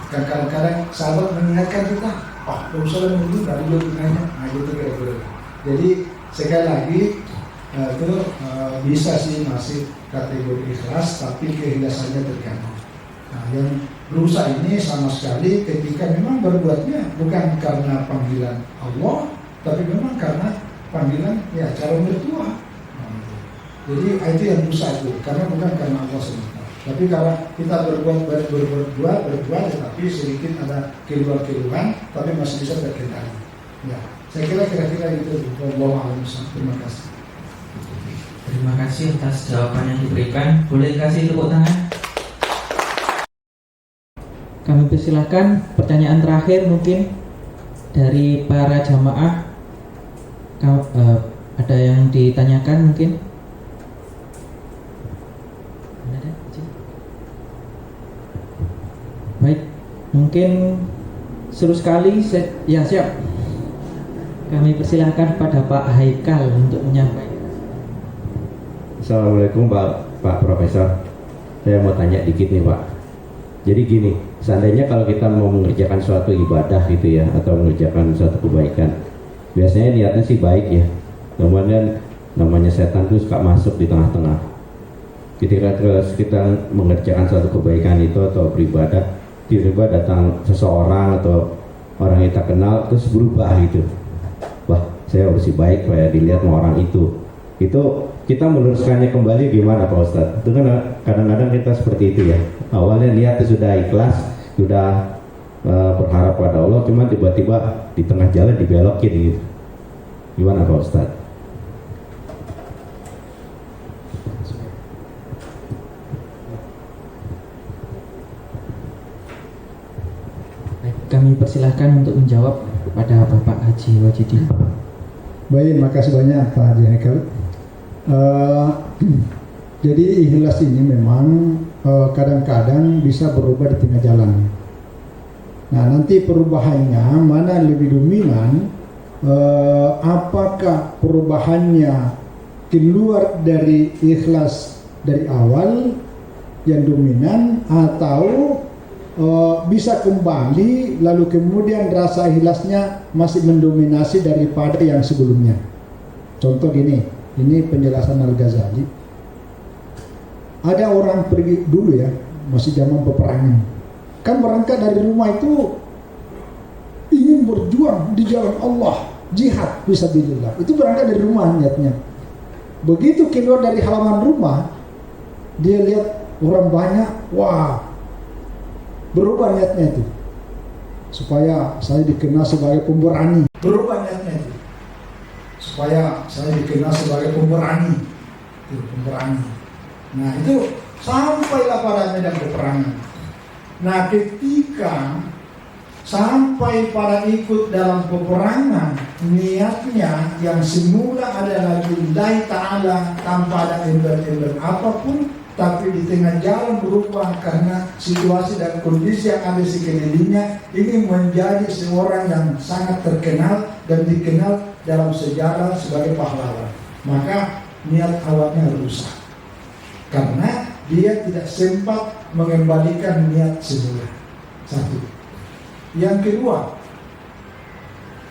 Dan kadang-kadang sahabat mengingatkan kita, belum salah mengeluh dari dulu tunainya. Nah gitu kira-kira. Jadi sekali lagi itu bisa sih masih kategori ikhlas, tapi keikhlasannya terganggu. Nah, yang berusaha ini sama sekali ketika memang berbuatnya bukan karena panggilan Allah, tapi memang karena panggilan ya cara mertua. Nah, jadi itu yang berusaha itu, karena bukan karena Allah semata. Tapi kalau kita berbuat, tetapi sedikit ada keluhan, tapi masih bisa terkendali. Ya, saya kira-kira itu. Terima kasih. Terima kasih atas jawaban yang diberikan. Boleh kasih tepuk tangan? Kami persilahkan pertanyaan terakhir mungkin dari para jamaah. Ada yang ditanyakan mungkin? Ada? Baik, mungkin seru sekali. Ya, siap. Kami persilahkan pada Pak Haikal untuk menyampaikan. Assalamualaikum Pak Profesor. Saya mau tanya dikit nih Pak. Jadi gini, seandainya kalau kita mau mengerjakan suatu ibadah gitu ya, atau mengerjakan suatu kebaikan, biasanya niatnya sih baik ya, kemudian namanya setan itu suka masuk di tengah-tengah. Ketika terus kita mengerjakan suatu kebaikan itu atau beribadah, tiba-tiba datang seseorang atau orang yang kita kenal terus berubah gitu. Wah, saya harus baik supaya dilihat sama orang itu. Itu kita meluruskannya kembali gimana Pak Ustadz? Itu kan kadang-kadang kita seperti itu ya. Awalnya niat sudah ikhlas, sudah berharap pada Allah, cuma tiba-tiba di tengah jalan dibelokin gitu. Gimana Pak Ustadz? Kami persilahkan untuk menjawab kepada Bapak Haji Wajidi. Baik, makasih banyak Pak Haji Haikal. Jadi ikhlas ini memang kadang-kadang bisa berubah di tengah jalan. Nah, nanti perubahannya mana lebih dominan, apakah perubahannya keluar dari ikhlas dari awal yang dominan, atau bisa kembali lalu kemudian rasa ikhlasnya masih mendominasi daripada yang sebelumnya. Contoh gini, ini penjelasan Al-Ghazali. Ada orang pergi dulu ya, masih zaman peperangan, kan berangkat dari rumah itu ingin berjuang di jalan Allah, jihad fisabilillah. Itu berangkat dari rumah niatnya. Begitu keluar dari halaman rumah, dia lihat orang banyak, wah, berubah niatnya itu, supaya saya dikenal sebagai pemberani. Berubah niatnya itu, supaya saya dikenal sebagai pemberani. Itu pemberani. Nah, itu sampailah pada medan peperangan. Nah, ketika sampai pada ikut dalam peperangan, niatnya yang semula adalah lillahi ta'ala tanpa ada embel-embel apapun, tapi di tengah jalan berubah karena situasi dan kondisi yang ada sekelilingnya, ini menjadi seorang yang sangat terkenal dan dikenal dalam sejarah sebagai pahlawan. Maka niat awalnya rusak karena dia tidak sempat mengembalikan niat semula. Satu. Yang kedua,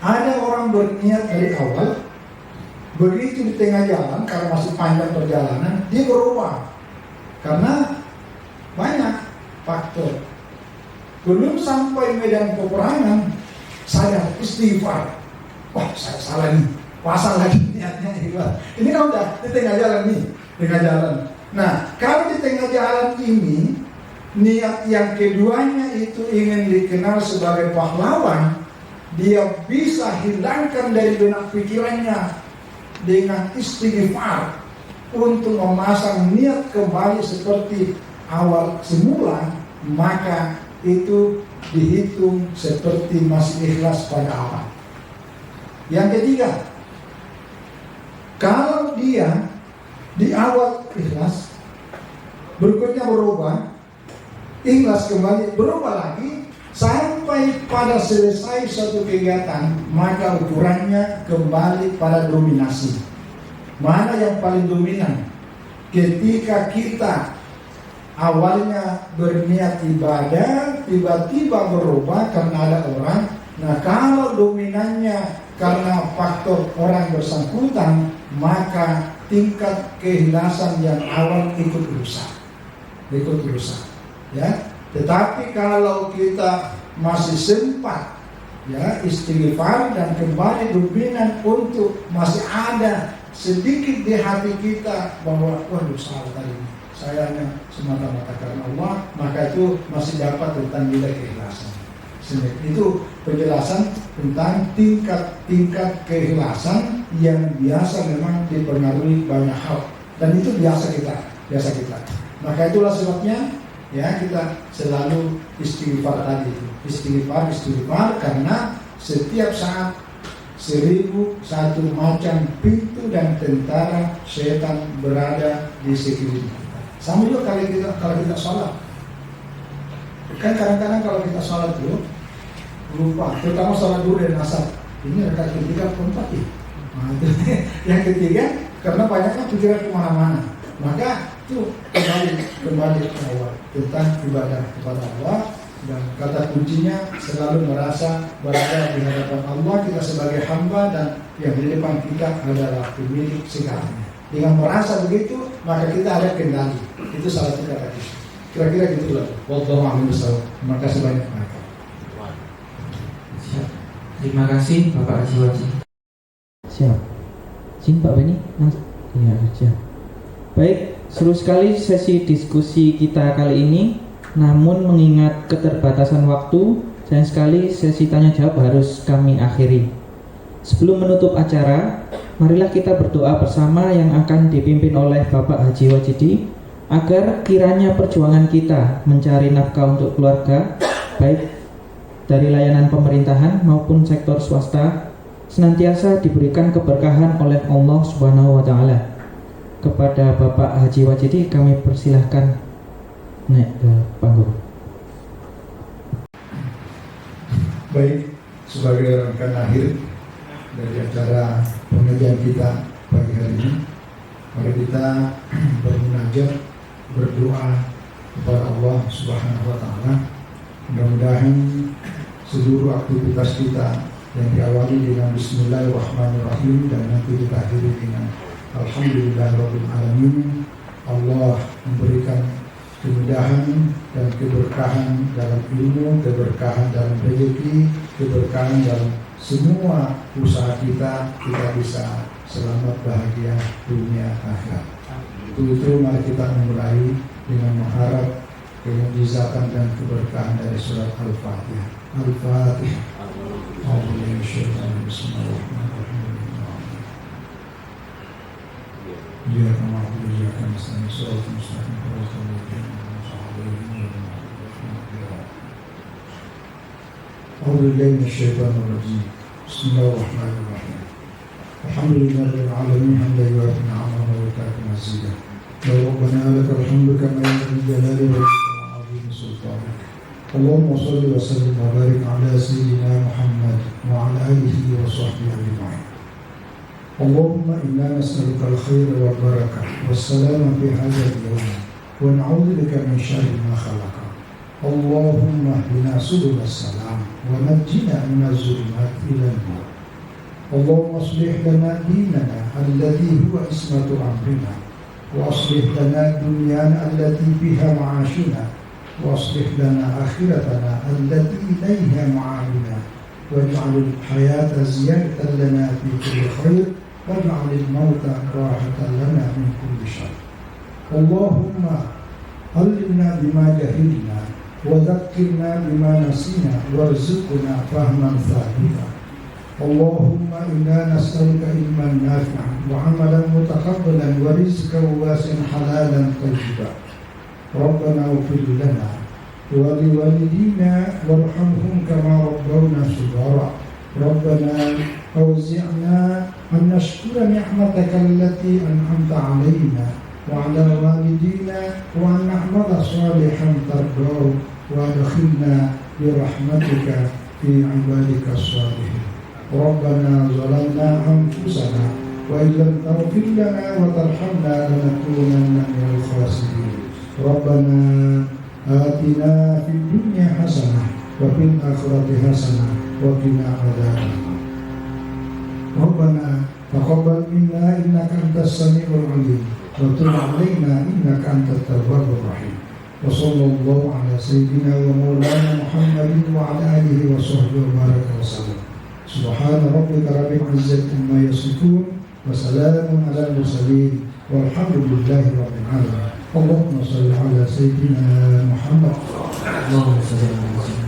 ada orang berniat dari awal, begitu di tengah jalan karena masih panjang perjalanan, dia berubah. Karena banyak faktor. Belum sampai medan peperangan, saya istighfar. Wah, saya salah nih, pasal lagi niatnya. Ini kan udah di tengah jalan nih, tengah jalan. Nah, kalau di tengah jalan ini, niat yang keduanya itu ingin dikenal sebagai pahlawan, dia bisa hilangkan dari benak pikirannya dengan istighfar untuk memasang niat kembali seperti awal semula, maka itu dihitung seperti masih ikhlas pada awal. Yang ketiga, kalau dia di awal ikhlas, berikutnya berubah, ikhlas kembali, berubah lagi, sampai pada selesai suatu kegiatan, maka ukurannya kembali pada dominasi. Mana yang paling dominan? Ketika kita awalnya berniat ibadah, tiba-tiba berubah karena ada orang. Nah, kalau dominannya karena faktor orang bersangkutan, maka tingkat keikhlasan yang awal ikut rusak. Ya. Tetapi kalau kita masih sempat ya istighfar dan kembali dominan untuk masih ada sedikit di hati kita bahwa waduh salah tadi ini, saya hanya semata-mata karena Allah, maka itu masih dapat tentang nilai keikhlasan. Itu penjelasan tentang tingkat keikhlasan yang biasa memang dipengaruhi banyak hal, dan itu biasa kita. Maka itulah sebabnya ya kita selalu istighfar tadi, istighfar karena setiap saat 1001 macam pintu dan tentara setan berada di sekeliling kita. Sama juga kalau kita sholat. Kan kadang-kadang kalau kita sholat dulu lupa, terutama sholat dulu dan asar. Ini rakaat ketiga keempat ya. Nah, itu yang ketiga karena banyaknya pikiran kemana-mana. Maka itu kembali ke awal tentang ibadah kepada Allah, Dan kata kuncinya selalu merasa berada di hadapan Allah, kita sebagai hamba dan yang di depan kita adalah pemilik segalanya. Dengan merasa begitu, maka kita ada kendali. Itu salah satu kata kunci. Kira-kira gitulah. Wallahu a'lam bishawab. Terima kasih banyak. Siap. Terima kasih Bapak Haji Waji. Siap. Izin Pak Beni. Iya, siap. Baik, seru sekali sesi diskusi kita kali ini. Namun mengingat keterbatasan waktu, sayang sekali sesi tanya jawab harus kami akhiri. Sebelum menutup acara, marilah kita berdoa bersama yang akan dipimpin oleh Bapak Haji Wajidi agar kiranya perjuangan kita mencari nafkah untuk keluarga, baik dari layanan pemerintahan maupun sektor swasta, senantiasa diberikan keberkahan oleh Allah Subhanahu wa Ta'ala. Kepada Bapak Haji Wajidi kami persilahkan naik ke panggung. Baik, sebagai rangkaian akhir dari acara pengajian kita pagi hari ini, mari kita bermunajat, berdoa kepada Allah Subhanahu wa Ta'ala. Mudah-mudahan seluruh aktivitas kita yang diawali dengan Bismillahirrahmanirrahim dan nanti kita akhiri dengan Alhamdulillahirabbil alamin, Allah memberikan kemudahan dan keberkahan dalam ilmu, keberkahan dalam rezeki, keberkahan dalam semua usaha kita bisa selamat bahagia dunia akhirat. Itu mari kita memulai dengan mengharap kemujizatan dan keberkahan dari surat Al-Fatihah. Al-Fatihah. Bismillahirrahmanirrahim. Iyyaka na'budu wa iyyaka nasta'in. Shiratal mustaqim. أعوذ بالله من الشيطان الرجيم. بسم الله الرحمن الرحيم. الحمد لله رب العالمين حمدا يوافي نعمه ويكافئ مزيدا. يا ربنا لك الحمد كما ينبغي لجلال وجهك وعظيم سلطانك. اللهم صل وسلم وبارك على سيدنا محمد وعلى آله وصحبه أجمعين. اللهم إنا نسألك الخير والبركة والسلام في هذا اليوم ونعوذ بك من شر ما خلق. اللهم اهدنا سبل السلام ونجنا من الظلمات إلى النور. اللهم اصلح لنا ديننا الذي هو عصمة أمرنا، وأصلح لنا دنيانا التي فيها معاشنا، وأصلح لنا آخرتنا التي إليها معادنا، واجعل الحياة زيادة لنا في كل خير، واجعل الموت راحة لنا من كل شر. اللهم علمنا بما جهلنا وذكرنا بما نسينا وارزقنا فهما ثابتا. اللهم إنا نسألك علما نافعا وعملا متقبلا ورزقا واسعا حلالا طيبا. ربنا اغفر لنا ولوالدينا وارحمهم كما ربونا صغارا. ربنا أوزعنا أن نشكر نعمتك التي أنعمت علينا وعلى والدينا وأن نعمل صالحا ترضاه وادخلنا برحمتك في عبادك الصالحين. ربنا ظلمنا أنفسنا وإن لم تغفر لنا وترحمنا لنكونن من الخاسرين. ربنا آتنا في الدنيا حسنة وفي الآخرة حسنة وقنا عذاب النار. ربنا تقبل منا إنك أنت السميع العليم وتب علينا إنك أنت التواب الرحيم. وصلى الله على سيدنا ومولانا محمد وعلى آله وصحبه وبارك وسلم. سبحان ربك رب العزة عما يصفون وسلام على المرسلين والحمد لله رب العالمين. اللهم صل على سيدنا محمد. اللهم صل على